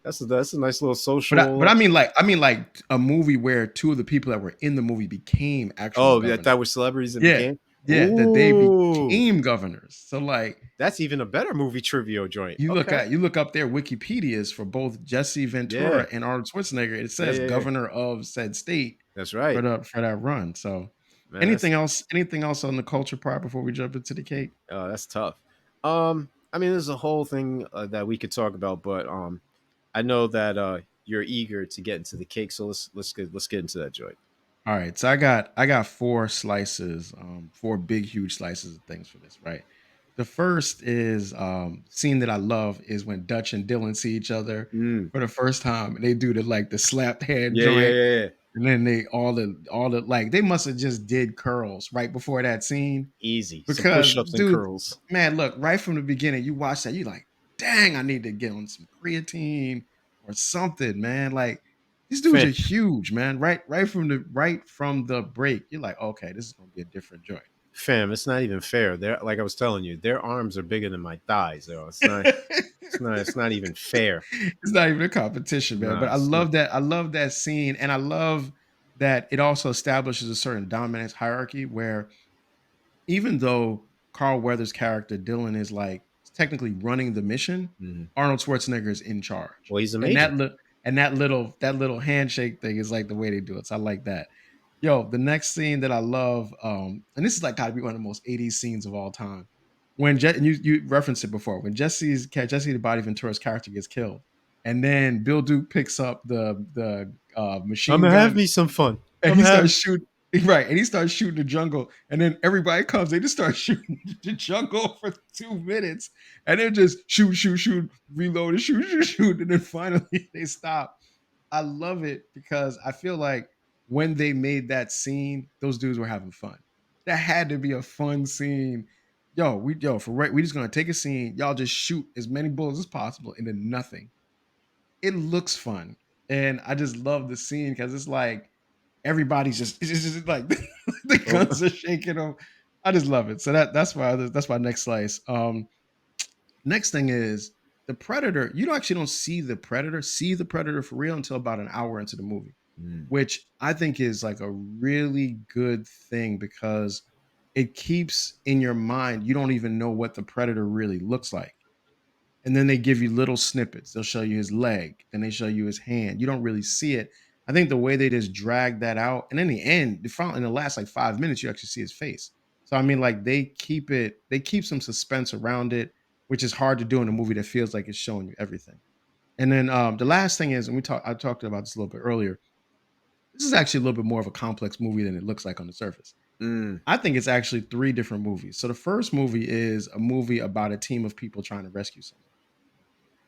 that's a nice little But social. I mean like a movie where two of the people that were in the movie became actual Oh, that governors. was celebrities and Yeah. became. Yeah, that they Ooh, became governors. So like that's even a better movie trivia joint. Okay. you look up their Wikipedias for both Jesse Yeah. Ventura and Arnold Schwarzenegger. It Yeah. says Yeah. Yeah. governor of said state That's right. for that run. So Man, that's anything else on the culture part before we jump into the cake? that's tough. I mean, there's a whole thing that we could talk about, but I know that you're eager to get into the cake, so let's get into that joint. All right, so I got four slices, four big huge slices of things for this, right? The first is scene that I love is when Dutch and Dylan see each other Mm. for the first time and they do the slapped hand Yeah, yeah, joint, yeah, yeah. and then they all the like they must have just did curls right before that scene Easy. Some because push-ups and dude, curls. man, look, right from the beginning, you watch that, you like, dang, I need to get on some creatine or something, man. Like these dudes are Fam, huge, man. Right from the break, you're like, okay, this is gonna be a different joint. fam, it's not even fair. They're like I was telling you, their arms are bigger than my thighs. Though it's not even fair. It's not even a competition, man. Nah, But it's not. I love that scene, and I love that it also establishes a certain dominance hierarchy where even though Carl Weathers' character Dylan is like technically running the mission, Mhm. Arnold Schwarzenegger is in charge. Well, he's And amazing. that little handshake thing is like the way they do it. So I like that. Yo, the next scene that I love, and this is like gotta be one of the most 80s scenes of all time. When and you referenced it before, when Jesse the Body Ventura's character gets killed, and then Bill Duke picks up the I'm machine gonna have gun me some fun. and I'm he gonna have. starts shooting. Right, and he starts shooting the jungle, and then everybody comes. They just start shooting the jungle for 2 minutes, and then just shoot, shoot, shoot, reload, and shoot, shoot, shoot, and then finally they stop. I love it because I feel like when they made that scene, those dudes were having fun. That had to be a fun scene. We just gonna take a scene. Y'all just shoot as many bullets as possible into nothing. It looks fun, and I just love the scene because it's like everybody's it's just like the Oh, guns are shaking them. I just love it. So that's my next slice. Next thing is the predator. You don't actually don't see the predator for real until about an hour into the movie, mm. which I think is like a really good thing because it keeps in your mind. You don't even know what the predator really looks like. And then they give you little snippets. They'll show you his leg, then they show you his hand. You don't really see it. I think the way they just drag that out, and in the end, in the last like 5 minutes, you actually see his face. So I mean, like they keep some suspense around it, which is hard to do in a movie that feels like it's showing you everything. And then the last thing is, and I talked about this a little bit earlier. This is actually a little bit more of a complex movie than it looks like on the surface. Mm, I think it's actually three different movies. So the first movie is a movie about a team of people trying to rescue someone.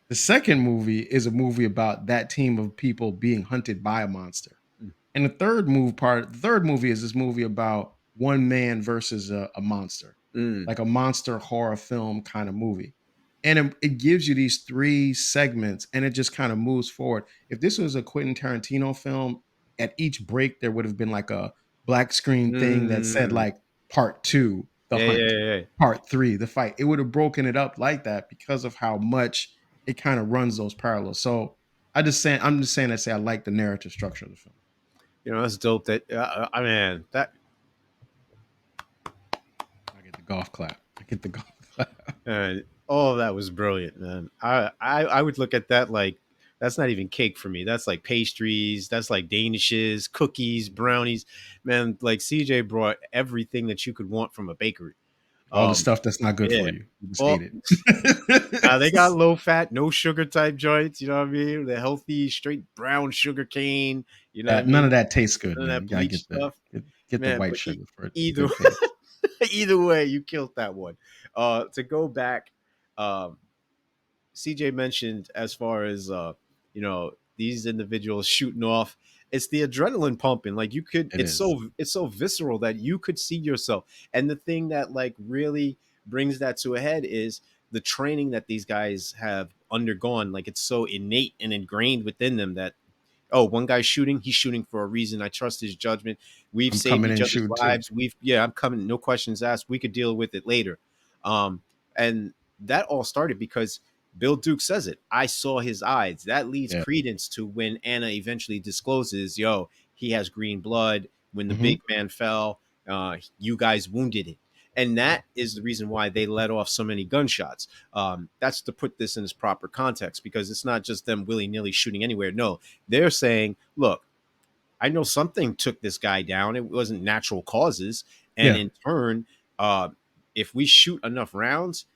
The second movie is a movie about that team of people being hunted by a monster. mm, And the third movie is this movie about one man versus a monster, mm, like a monster horror film kind of movie. And it gives you these three segments and it just kind of moves forward. If this was a Quentin Tarantino film, at each break, there would have been like a black screen thing that said mm. like part two, the Yeah, yeah, hunt, yeah, yeah. part three, the fight. It would have broken it up like that because of how much it kind of runs those parallels. So I'm just saying, I like the narrative structure of the film. That's dope. That I mean, that I get the golf clap. I get the golf clap. all of that was brilliant, man. I would look at that like that's not even cake for me. That's like pastries. That's like danishes, cookies, brownies. Man, like CJ brought everything that you could want from a bakery. All the Um, stuff that's not good yeah. for you. You just hate All they got it. low fat, no sugar type joints. You know what I mean? The healthy, straight brown sugar cane. You know what I None mean? of that tastes good, None of man. that You gotta bleach stuff, get the man. white But sugar for a either good taste. either way, you killed that one. To go back, um, CJ mentioned as far as these individuals shooting off. It's the adrenaline pumping. Like you could, It is. it's so visceral that you could see yourself. And the thing that like really brings that to a head is the training that these guys have undergone. Like it's so innate and ingrained within them that one guy's shooting, he's shooting for a reason. I trust his judgment. We've I'm saved coming each in other's shooting too. lives. I'm coming, no questions asked. We could deal with it later. Um, and that all started because Bill Duke says it. I saw his eyes. That leads Yeah. credence to when Anna eventually discloses, yo, he has green blood. When the Hmm. big man fell, you guys wounded it. And that is the reason why they let off so many gunshots. That's to put this in its proper context because it's not just them willy nilly shooting anywhere. No, they're saying, look, I know something took this guy down. It wasn't natural causes. And Yeah. in turn, uh, if we shoot enough rounds,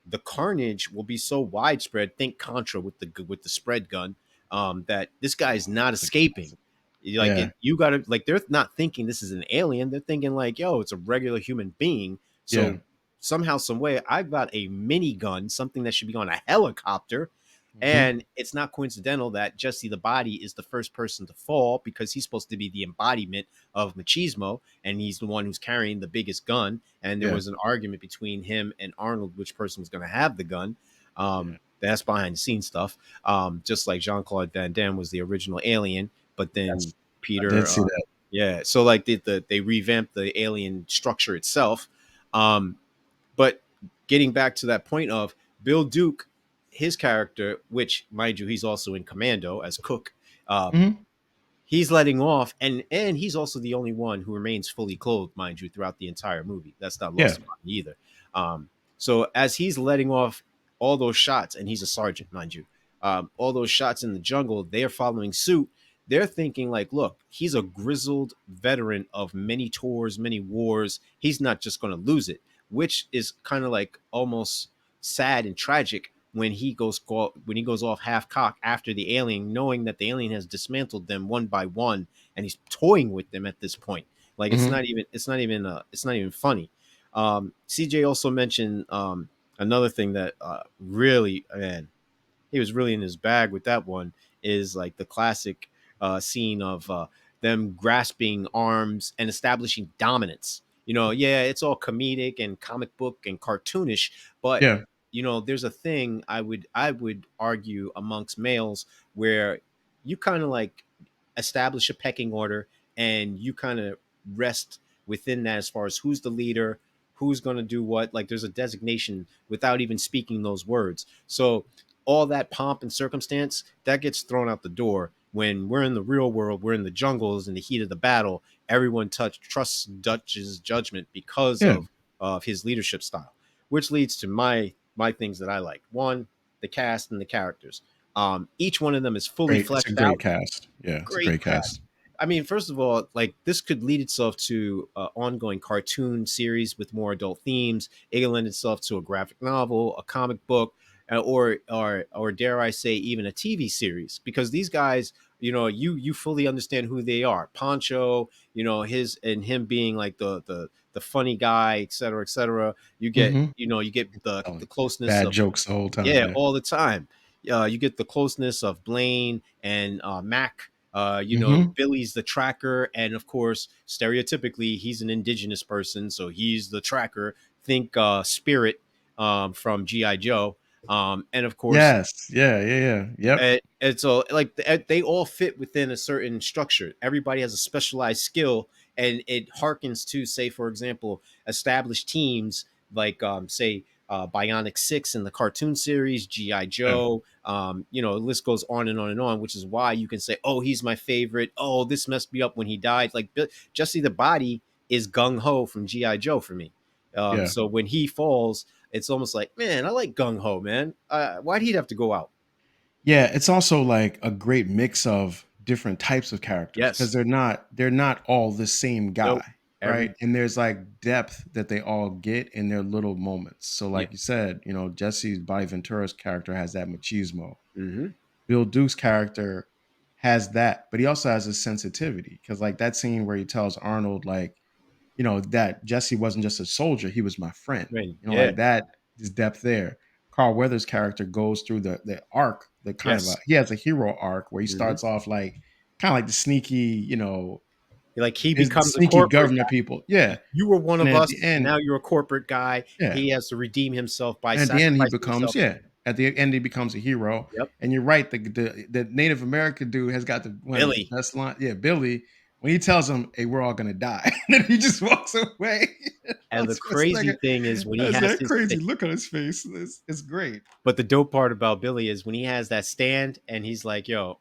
the carnage will be so widespread. Think Contra with the spread gun, that this guy is not It's a escaping. classic. Like Yeah. it, you got to like they're not thinking this is an alien. They're thinking like, yo, it's a regular human being. Yeah. So somehow, some way, I've got a minigun, something that should be on a helicopter, Hmm. and it's not coincidental that Jesse the Body is the first person to fall because he's supposed to be the embodiment of machismo, and he's the one who's carrying the biggest gun. And there Yeah. was an argument between him and Arnold, which person was going to have the gun. Yeah. That's behind the scenes stuff. Just like Jean Claude Van Damme was the original alien, but then That's I did Peter, see that. yeah. So like they revamped the alien structure itself. Um, but getting back to that point of Bill Duke, his character, which mind you, he's also in Commando as Cook. Um, Hmm. he's letting off, and he's also the only one who remains fully clothed, mind you, throughout the entire movie. That's not Yeah. lost upon me either. So as he's letting off all those shots, and he's a sergeant, mind you, all those shots in the jungle, they're following suit. They're thinking like, look, he's a grizzled veteran of many tours, many wars. He's not just going to lose it, which is kind of like almost sad and tragic when he goes off half cock after the alien, knowing that the alien has dismantled them one by one, and he's toying with them at this point. Like Hmm. it's not even funny. CJ also mentioned another thing that really, man, he was really in his bag with that one is like the classic scene of them grasping arms and establishing dominance. Yeah, it's all comedic and comic book and cartoonish, but Yeah. there's a thing I would argue amongst males where you kind of like establish a pecking order and you kind of rest within that as far as who's the leader, who's going to do what. Like there's a designation without even speaking those words. So all that pomp and circumstance that gets thrown out the door when we're in the real world, we're in the jungles in the heat of the battle. Everyone trusts Dutch's judgment because Yeah. of his leadership style, which leads to my things that I like. One, the cast and the characters. Each one of them is fully Great. It's a fleshed great out. cast. Yeah, it's a Great great cast. cast. I mean, first of all, like this could lead itself to ongoing cartoon series with more adult themes. It can lend itself to a graphic novel, a comic book, or dare I say, even a TV series. Because these guys, you fully understand who they are. Poncho, his and him being like the funny guy, et cetera, et cetera. Mm-hmm. You get the Telling closeness bad of, jokes the whole time. yeah, Yeah. all the time. You get the closeness of Blaine and Mac. Mm-hmm. Billy's the tracker, and of course, stereotypically, he's an indigenous person, so he's the tracker. Think Spirit from GI Joe, and of course, Yes. Yeah. Yeah. Yeah. Yep. and so like they all fit within a certain structure. Everybody has a specialized skill, and it harkens to, say, for example, established teams like say Bionic Six in the cartoon series, GI Yeah. Joe. The list goes on and on and on, which is why you can say, "Oh, he's my favorite." Oh, this messed me up when he died. Like Jesse the Body is gung ho from GI Joe for me. Yeah. So when he falls, it's almost like, man, I like gung ho, man. Why'd he have to go out? Yeah, it's also like a great mix of different types of characters because Yes. they're not all the same Nope. guy, right? Every And there's like depth that they all get in their little moments. So, Yeah. like you said, Jesse Bobby Ventura's character has that machismo. Hmm. Bill Duke's character has that, but he also has a sensitivity because, like that scene where he tells Arnold, like, that Jesse wasn't just a soldier, he was my friend. Right. Yeah. Like that is depth there. Carl Weathers' character goes through the arc, the kind of Yes. he has a hero arc where he Hmm. starts off like kind of like the sneaky, Like he his becomes a sneaky corporate government people. Yeah. guy. You were one And of then at us. the end, Now you're a corporate guy. yeah. He has to redeem himself by And at the end, he sacrificing becomes, himself. yeah. At the end, he becomes a hero. Yep. And you're right. The Native American dude has got one of the Billy. best line. Yeah, Billy. When he tells him, "Hey, we're all gonna die," and then he just walks away. And the crazy Schwarzenegger thing is when he has has that his crazy look on his face. It's great. but the dope part about Billy is when he has that stand and he's like, "Yo,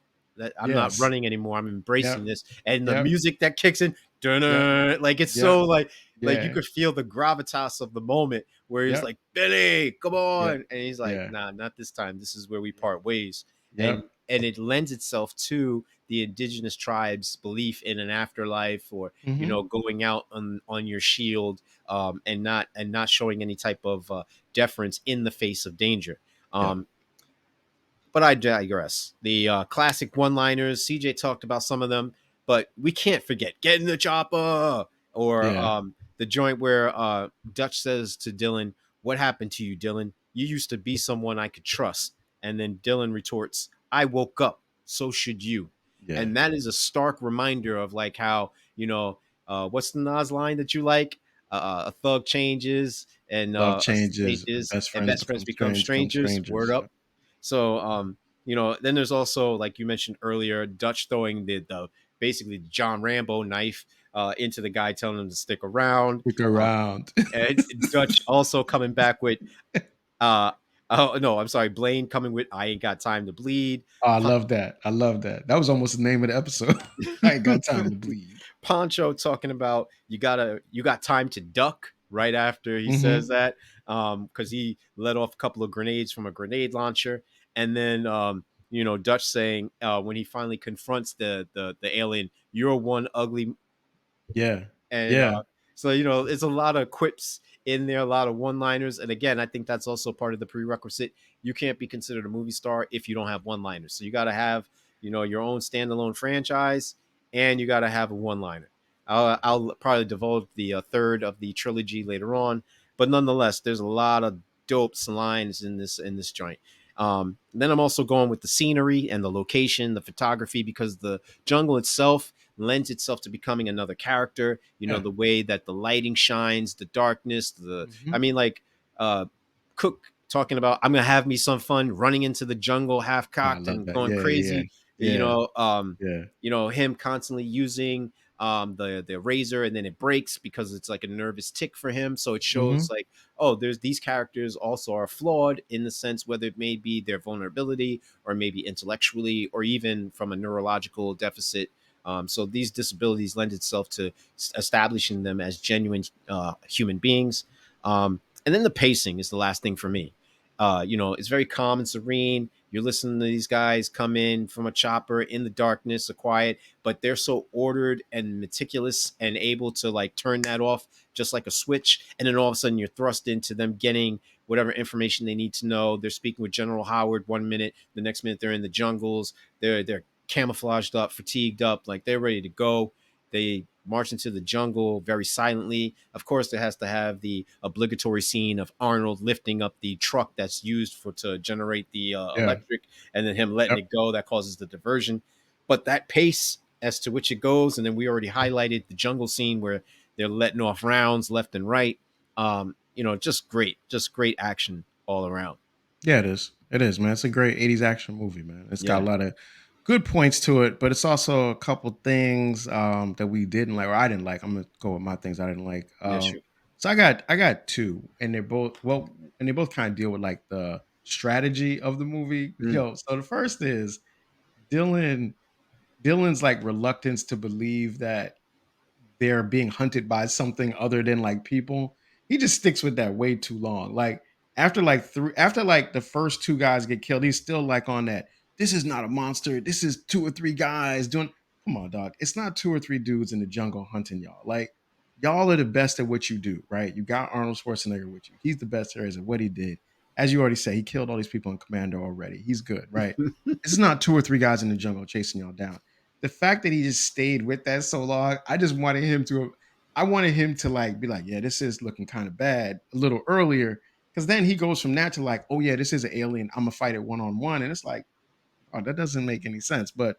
I'm not Yes. running anymore. I'm embracing Yep. this." And the Yep. music that kicks in, Yep. like it's Yep. so like you Yeah. could feel the gravitas of the moment where he's Yep. like, "Billy, come Yep. on," and he's like, Yeah. "Nah, not this time. This is where we Yep. part ways." And Yep. and it lends itself to the indigenous tribes' belief in an afterlife, or Hmm. going out on your shield, and not showing any type of deference in the face of danger. Yeah. Um, but I digress. The classic one-liners. CJ talked about some of them, but we can't forget "Get in the chopper" or Yeah. the joint where Dutch says to Dylan, "What happened to you, Dylan? You used to be someone I could trust." And then Dylan retorts, "I woke up. So should you." Yeah. And that is a stark reminder of like how what's the Nas line that you like? A thug changes and Love a snake changes and is, best and friends best friends become become become strangers. Word strangers. up. Yep. So, then there's also, like you mentioned earlier, Dutch throwing the basically the John Rambo knife into the guy, telling him to stick around. Stick Uh, around. and Dutch also coming back with, uh, oh no, I'm sorry, Blaine coming with "I ain't got time to bleed." Oh, I love that. I love that. That was almost the name of the episode. I ain't got time to bleed. Poncho talking about you got time to duck right after he says Hmm. that, because he let off a couple of grenades from a grenade launcher. And then Dutch saying, when he finally confronts the alien, "You're one ugly," Yeah. and Yeah. so it's a lot of quips in there, a lot of one-liners. And again, I think that's also part of the prerequisite. You can't be considered a movie star if you don't have one-liners. So you got to have your own standalone franchise, and you got to have a one-liner. I'll probably divulge the third of the trilogy later on, but nonetheless, there's a lot of dope lines in this joint. Then I'm also going with the scenery and the location, the photography, because the jungle itself lends itself to becoming another character. Yeah. The way that the lighting shines, the darkness, Hmm. I mean, like Cook talking about, "I'm gonna have me some fun running into the jungle half Oh, I cocked love and that. going Yeah. Yeah. crazy." Yeah. Yeah. Him constantly using the razor, and then it breaks because it's like a nervous tick for him. So it Mm-hmm. shows like, oh, there's these characters also are flawed in the sense whether it may be their vulnerability or maybe intellectually or even from a neurological deficit. So these disabilities lend itself to establishing them as genuine human beings. And then the pacing is the last thing for me. It's very calm and serene. You're listening to these guys come in from a chopper in the darkness, a quiet, but they're so ordered and meticulous and able to like turn that off just like a switch. And then all of a sudden you're thrust into them getting whatever information they need to know. They're speaking with General Howard one minute, the next minute they're in the jungles. They're camouflaged up, fatigued up, like they're ready to go. They march into the jungle very silently. Of course, there has to have the obligatory scene of Arnold lifting up the truck that's used for to generate the Yeah. electric, and then him letting Yep. it go. That causes the diversion. But that pace as to which it goes, and then we already highlighted the jungle scene where they're letting off rounds left and right. Just great action all around. Yeah, it is. It is, man. It's a great 80s action movie, man. It's got a Yeah, lot of good points to it, but it's also a couple things that we didn't like, or I didn't like. I'm gonna go with my things I didn't like. yeah, sure. So I got two, and they're both and they both kind of deal with like the strategy of the movie. Mm, Yo, so the first is Dylan Dylan's like reluctance to believe that they're being hunted by something other than like people. He just sticks with that way too long. Like after like the first two guys get killed, he's still like on that. This is not a monster. This is two or three guys doing. Come on, dog. It's not two or three dudes in the jungle hunting y'all. Like y'all are the best at what you do, right? You got Arnold Schwarzenegger with you. He's the best there is at what he did. As you already say, he killed all these people in Commando already. He's good, right? This is not two or three guys in the jungle chasing y'all down. The fact that he just stayed with that so long, I wanted him to like be like, yeah, this is looking kind of bad a little earlier. Cause then he goes from that to like, oh yeah, this is an alien. I'm gonna fight it one on one. And it's like, oh, that doesn't make any sense. But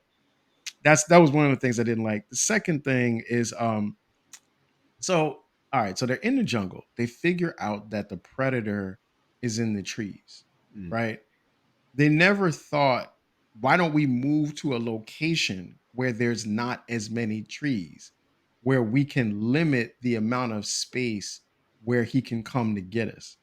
that was one of the things I didn't like. The second thing is so all right, so they're in the jungle. They figure out that the predator is in the trees, mm, right? They never thought, why don't we move to a location where there's not as many trees, where we can limit the amount of space where he can come to get us?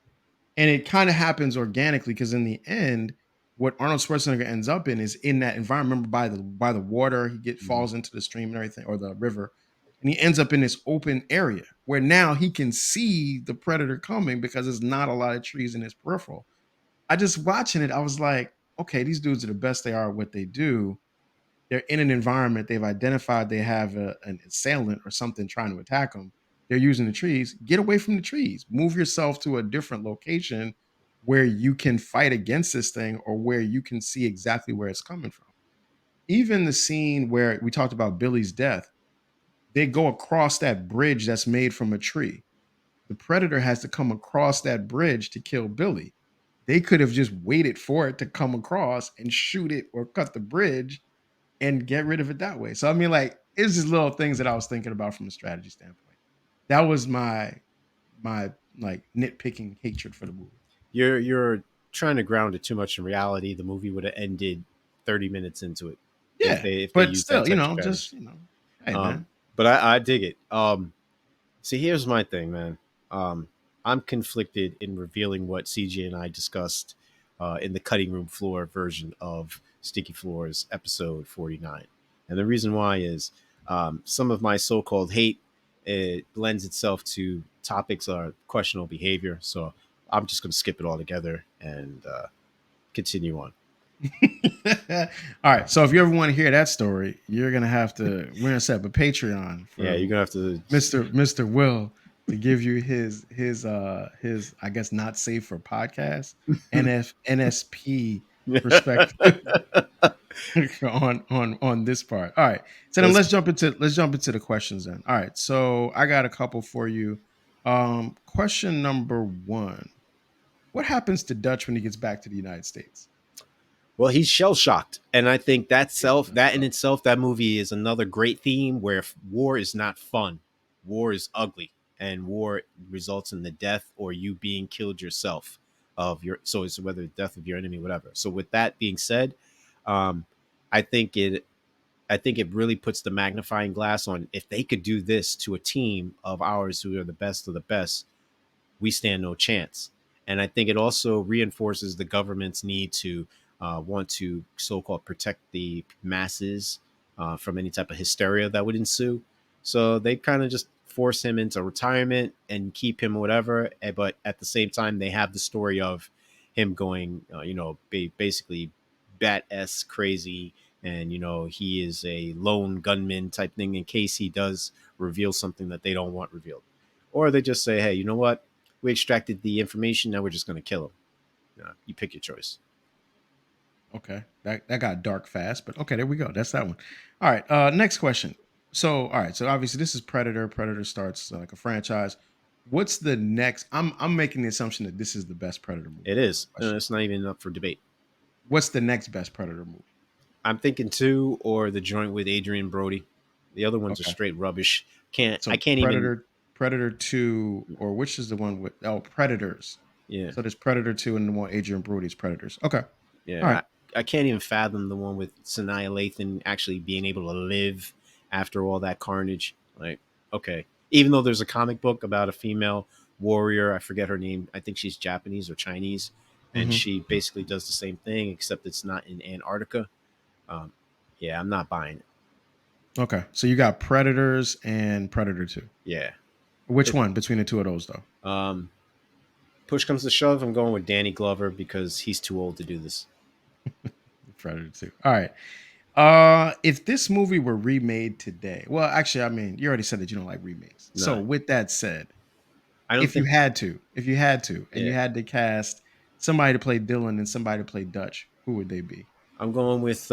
And it kind of happens organically because in the end, what Arnold Schwarzenegger ends up in is in that environment. Remember by the water, he get mhm. falls into the stream and everything, or the river, and he ends up in this open area where now he can see the predator coming because there's not a lot of trees in his peripheral. I just watching it, I was like, okay, these dudes are the best they are at what they do. They're in an environment, they've identified they have an assailant or something trying to attack them. They're using the trees. Get away from the trees. Move yourself to a different location where you can fight against this thing or where you can see exactly where it's coming from. Even the scene where we talked about Billy's death, they go across that bridge that's made from a tree. The predator has to come across that bridge to kill Billy. They could have just waited for it to come across and shoot it or cut the bridge and get rid of it that way. So I mean, like, it's just little things that I was thinking about from a strategy standpoint. That was my like nitpicking hatred for the movie. You're trying to ground it too much in reality. The movie would have ended 30 minutes into it Yeah, if they but used that still, type of just strategy. hey Um, man. but I dig it. See, here's my thing, man. I'm conflicted in revealing what CJ and I discussed in the cutting room floor version of Sticky Floors episode 49. And the reason why is some of my so-called hate, it lends itself to topics or questionable behavior. So I'm just going to skip it all together and continue on. All right. So if you ever want to hear that story, you're gonna have to we're gonna set up a Patreon Yeah, for you're going to have to. Mr. Will to give you his I guess not safe for podcast NSP perspective on this part. All right. So then Let's let's jump into the questions then. All right. So I got a couple for you. Question number one. What happens to Dutch when he gets back to the United States? Well, he's shell shocked, and I think Yeah, that in itself, that movie is another great theme where war is not fun, war is ugly, and war results in the death or you being killed yourself of your. So it's whether the death of your enemy, whatever. So with that being said, um, I think it. I think it really puts the magnifying glass on, if they could do this to a team of ours who are the best of the best, we stand no chance. And I think it also reinforces the government's need to want to so-called protect the masses from any type of hysteria that would ensue. So they kind of just force him into retirement and keep him whatever. But at the same time, they have the story of him going, basically bat-s crazy, and he is a lone gunman type thing in case he does reveal something that they don't want revealed. Or they just say, hey, you know what, we extracted the information, now we're just going to kill him. You pick your choice. Okay, that got dark fast, but okay, there we go. That's that one. All right, next question. So, all right, so obviously this is Predator. Predator starts like a franchise. What's the next? I'm making the assumption that this is the best Predator movie. It Is is. my question. It's not even up for debate. What's the next best Predator movie? I'm thinking two, or the joint with Adrian Brody. The other ones are Okay, straight rubbish. Can't I so can't even. Predator Two, or which is the one with Predators? Yeah, So there's Predator Two and the one Adrian Brody's Predators. Okay, all yeah. right. I can't even fathom the one with Sanaa Lathan actually being able to live after all that carnage. Like, okay, even though there's a comic book about a female warrior, I forget her name. I think she's Japanese or Chinese, and Hmm. she basically does the same thing, except it's not in Antarctica. Um, yeah, I'm not buying it. Okay, so you got Predators and Predator Two. Yeah. Which It, one between the two of those though? um, push comes to shove, I'm going with Danny Glover because he's too old to do this. Predator 2. All right. If this movie were remade today, well, actually, I mean, you already said that you don't like remakes. So No, with that said, I don't think. if you had to, and you Yeah, had to cast somebody to play Dylan and somebody to play Dutch, who would they be? I'm going with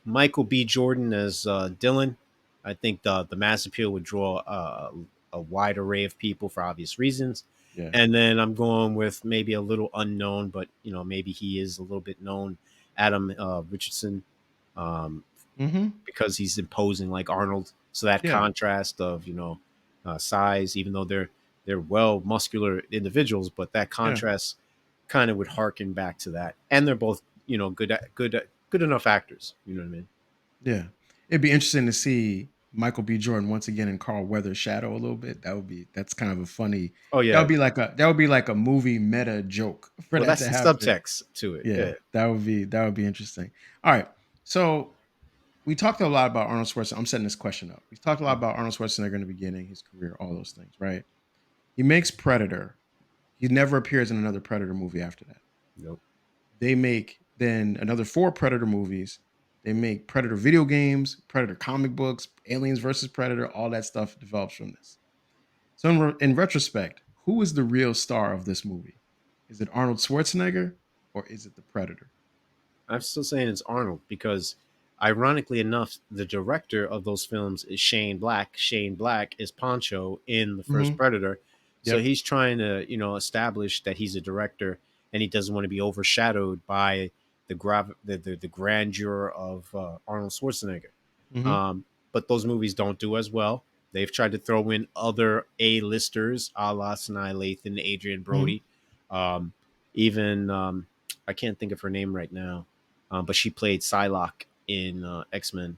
Michael B. Jordan as Dylan. I think the mass appeal would draw a wide array of people for obvious reasons. Yeah. And then I'm going with maybe a little unknown, but maybe he is a little bit known, Adam Richardson, um, Mm-hmm. because he's imposing like Arnold. So that Yeah. contrast of size, even though they're well muscular individuals, but that Yeah. contrast kind of would harken back to that. And they're both good enough actors. You know what I mean? Yeah. It'd be interesting to see Michael B. Jordan once again in Carl Weathers' shadow a little bit. That's kind of a funny, Oh yeah. that would be like a movie meta joke for Well, that that's to the happen. subtext to it. Yeah, Yeah. that would be interesting. All right. So we talked a lot about Arnold Schwarzenegger. I'm setting this question up. We talked a lot about Arnold Schwarzenegger in the beginning, his career, all those things, right? He makes Predator. He never appears in another Predator movie after that. Nope. They make then another four Predator movies. They make Predator video games, Predator comic books, Aliens versus Predator, all that stuff develops from this. So in retrospect, who is the real star of this movie? Is it Arnold Schwarzenegger or is it the Predator? I'm still saying it's Arnold because, ironically enough, the director of those films is Shane Black. Shane Black is Poncho in the first Hmm. Predator, so Yep. he's trying to establish that he's a director, and he doesn't want to be overshadowed by the grandeur of Arnold Schwarzenegger. Hmm. Um, but those movies don't do as well. They've tried to throw in other A-listers, a la Sanaa Lathan, Adrian Hmm. Brody, um, even I can't think of her name right now, but she played Psylocke in X-Men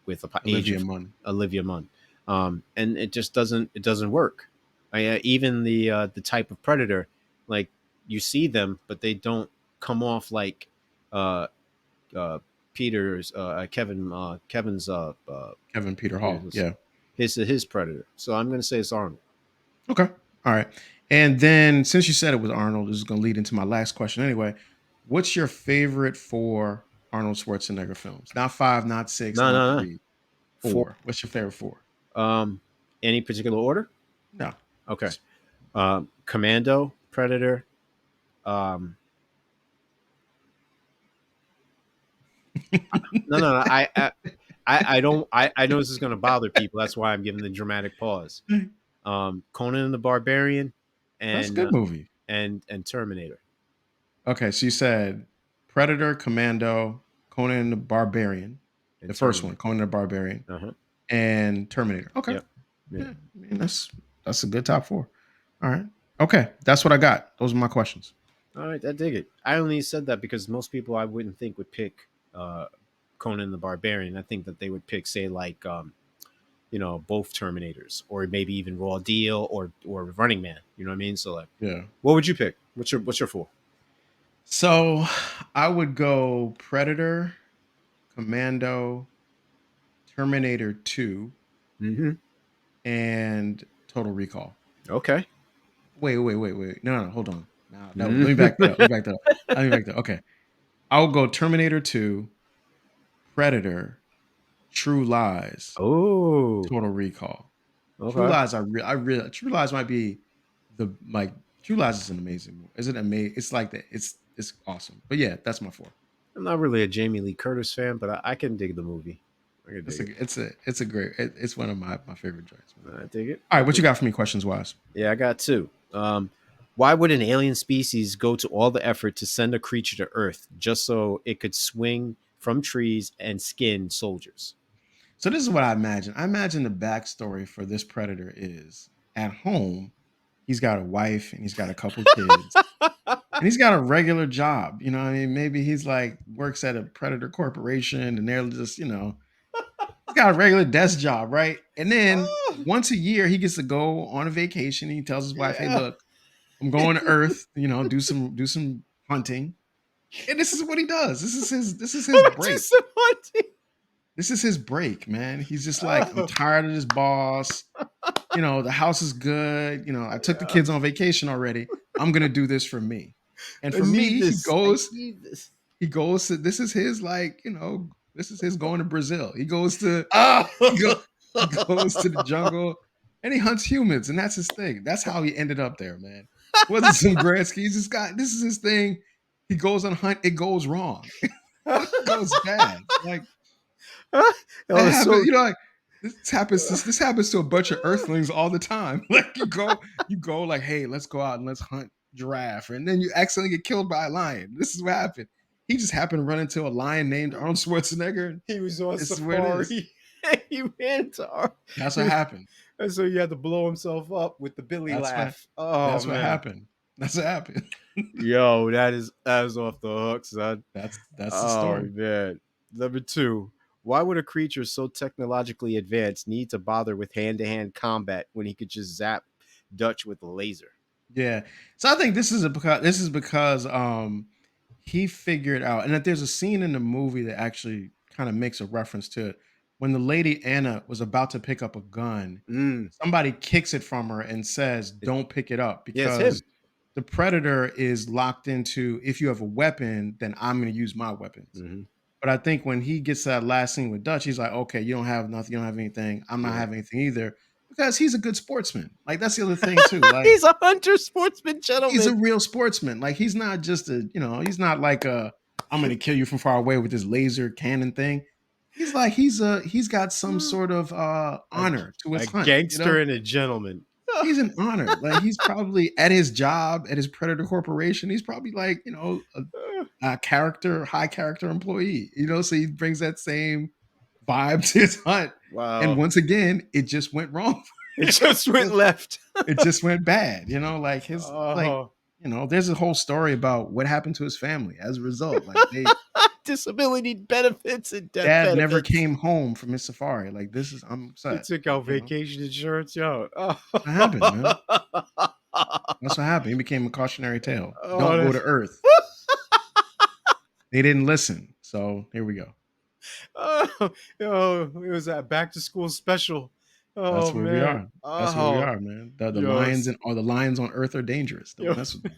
with the age Olivia of Munn. Olivia Munn, and it doesn't work. Even the type of predator, like, you see them, but they don't come off like uh, uh, Kevin's Kevin Peter Hall. Yeah. his predator. So I'm gonna say it's Arnold. Okay. All right. And then since you said it was Arnold, this is going to lead into my last question anyway. What's your favorite four Arnold Schwarzenegger films? Not five, not six, No, not no, no. three, Four. four. What's your favorite four? Any particular order? No. Okay. Just Commando, Predator. Um, no, no, no. I don't. I know this is going to bother people. That's why I'm giving the dramatic pause. Conan the Barbarian, That's a and good movie. and Terminator. Okay. So you said Predator, Commando, Conan the Barbarian, And the first one, Terminator. Conan the Barbarian, Uh huh. and Terminator. Okay. Yep. Yeah. Yeah. I mean, that's a good top four. All right. Okay. That's what I got. Those are my questions. All right. I dig it. I only said that because most people I wouldn't think would pick. uh, Conan the Barbarian, I think that they would pick, say, like both Terminators, or maybe even Raw Deal, or Running Man. You know what I mean? So like, Yeah. what would you pick? What's your four? So I would go Predator, Commando, Terminator 2, Mm-hmm. and Total Recall. Okay. Wait. No, hold on. Now, no, let me back that up. Mm. Let me back that up. Okay. I'll go Terminator 2, Predator, True Lies, Oh. Total Recall. True Okay. Lies, True Lies might be the like True Lies is an amazing movie. Is it amazing? It's like that. It's awesome. But yeah, that's my four. I'm not really a Jamie Lee Curtis fan, but I can dig the movie. I can dig it. It's a great. It's one of my favorite joints, man. I dig it. All I right, what you dig it. got for me, questions wise? Yeah, I got two. Why would an alien species go to all the effort to send a creature to Earth just so it could swing from trees and skin soldiers? So this is what I imagine. I imagine the backstory for this predator is at home. He's got a wife and he's got a couple kids and he's got a regular job. You know what I mean? Maybe he's like works at a predator corporation and they're just, he's got a regular desk job, right? And then Oh, once a year, he gets to go on a vacation. And he tells his wife, "Hey, yeah. look, I'm going to Earth. Do some hunting." And this is what he does. This is his Do break. some hunting. This is his break, man. He's just like, I'm Oh, tired of this boss. The house is good. I took the yeah. kids on vacation already. I'm gonna do this for me. And I for need me, this. I need this. he goes to this is his like, this is his going to Brazil. He go Oh. he goes to the jungle and he hunts humans, and that's his thing. That's how he ended up there, man. Wasn't some grand ski. He's just got this is his thing. He goes on a hunt, it goes wrong. It goes bad. Like that Oh, happens, so like this happens to a bunch of earthlings all the time. Like you go like, hey, let's go out and let's hunt giraffe, and then you accidentally get killed by a lion. This is what happened. He just happened to run into a lion named Arnold Schwarzenegger. he was on This is where it is. safari. He ran to our, That's what happened. and so he had to blow himself up with the Billy That's what laugh. Oh that's what man. happened. That's what happened. Yo, that is off the hook, son. That's the Oh story. man. Number two. Why would a creature so technologically advanced need to bother with hand-to-hand combat when he could just zap Dutch with a laser? Yeah. So I think this is because he figured out, and that there's a scene in the movie that actually kind of makes a reference to it. When the lady Anna was about to pick up a gun, Mm. somebody kicks it from her and says, "Don't pick it up," Yeah, it's him. because the predator is locked into, if you have a weapon, then I'm going to use my weapons. Hmm. But I think when he gets to that last scene with Dutch, he's like, okay, you don't have nothing, you don't have anything. I'm not Yeah. having anything either. Because he's a good sportsman. Like that's the other thing too. Like He's a hunter sportsman he's a gentleman. real sportsman. Like he's not just he's not like I'm gonna kill you from far away with this laser cannon thing. He's like he's got some sort of A, honor to his a hunt, gangster and a gentleman. He's an honor. Like he's probably at his job at his Predator Corporation. He's probably like a character, high character employee. So he brings that same vibe to his hunt. And Wow. once again, it just went wrong. It just went left. It just went bad. Like his Oh, there's a whole story about what happened to his family as a result. Like disability benefits and death dad never benefits. came home from his safari. Like I'm He upset. took Like, out vacation insurance, yo. Oh, what happened, man. That's what happened. He became a cautionary tale. oh Don't go to that's Earth. They didn't listen. So here we go. oh, yo, it was that back to school special. That's Oh where we man. are. That's where we Oh, are, man. The yo, lions the lions on Earth are dangerous. Don't yo. mess with them,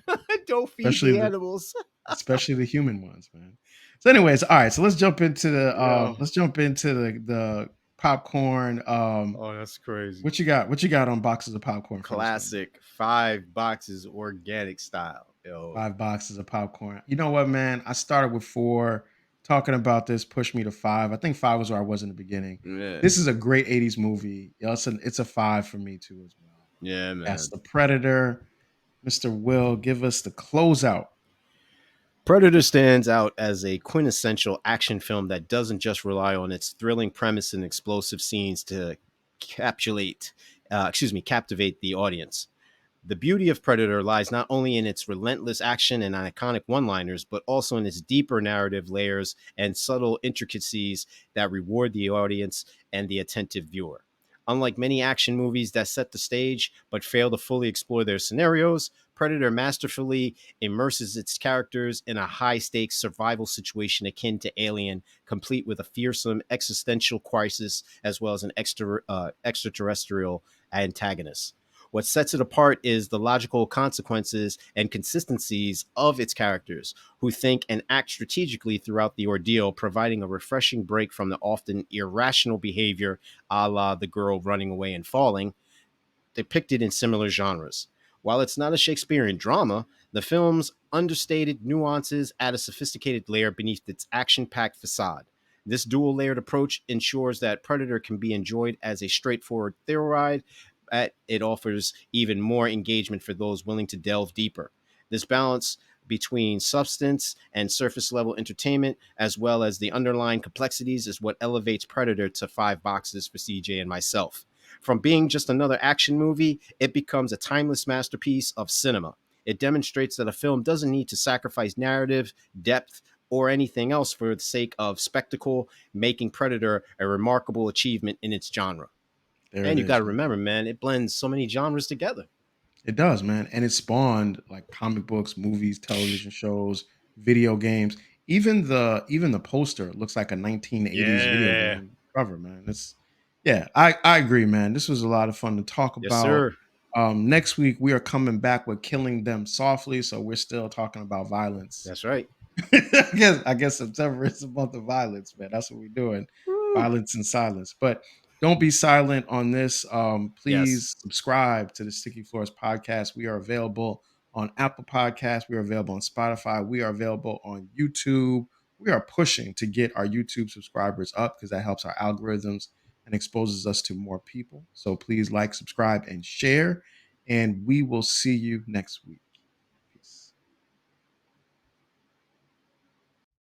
Don't feed especially the the animals. especially the human ones, man. So, anyways, all right. So Yo. let's jump into the popcorn. Oh, that's crazy. What you got? What you got on boxes of popcorn for this one? Classic 5 boxes organic style. Yo. 5 boxes of popcorn. You know what, man? I started with 4. Talking about this pushed me to 5. I think 5 was where I was in the beginning. Yeah. This is a great 80s movie. It's a 5 for me too as well. Yeah, That's man. The Predator. Mr. Will, give us the closeout. Predator stands out as a quintessential action film that doesn't just rely on its thrilling premise and explosive scenes to captivate the audience. The beauty of Predator lies not only in its relentless action and iconic one liners, but also in its deeper narrative layers and subtle intricacies that reward the audience and the attentive viewer. Unlike many action movies that set the stage but fail to fully explore their scenarios, Predator masterfully immerses its characters in a high stakes survival situation akin to Alien, complete with a fearsome existential crisis as well as an extraterrestrial antagonist. What sets it apart is the logical consequences and consistencies of its characters, who think and act strategically throughout the ordeal, providing a refreshing break from the often irrational behavior, a la the girl running away and falling, depicted in similar genres. While it's not a Shakespearean drama, the film's understated nuances add a sophisticated layer beneath its action packed facade. This dual layered approach ensures that Predator can be enjoyed as a straightforward thrill ride, but it offers even more engagement for those willing to delve deeper. This balance between substance and surface level entertainment, as well as the underlying complexities, is what elevates Predator to 5 boxes for CJ and myself. From being just another action movie, it becomes a timeless masterpiece of cinema. It demonstrates that a film doesn't need to sacrifice narrative, depth, or anything else for the sake of spectacle, making Predator a remarkable achievement in its genre. There it And you got is, to man. remember, man, it blends so many genres together. It does, man. And it spawned like comic books, movies, television shows, video games. Even the poster looks like a 1980s video Yeah. game cover, man. It's yeah, I agree, man. This was a lot of fun to talk Yes, about. sir. Next week we are coming back with Killing Them Softly, so we're still talking about violence. That's right. I guess September is the month of violence, man. That's what we're doing. Woo. Violence and silence. But don't be silent on this. Yes. Please subscribe to the Sticky Floors podcast. We are available on Apple Podcasts. We are available on Spotify. We are available on YouTube. We are pushing to get our YouTube subscribers up because that helps our algorithms and exposes us to more people. So please like, subscribe, and share. And we will see you next week.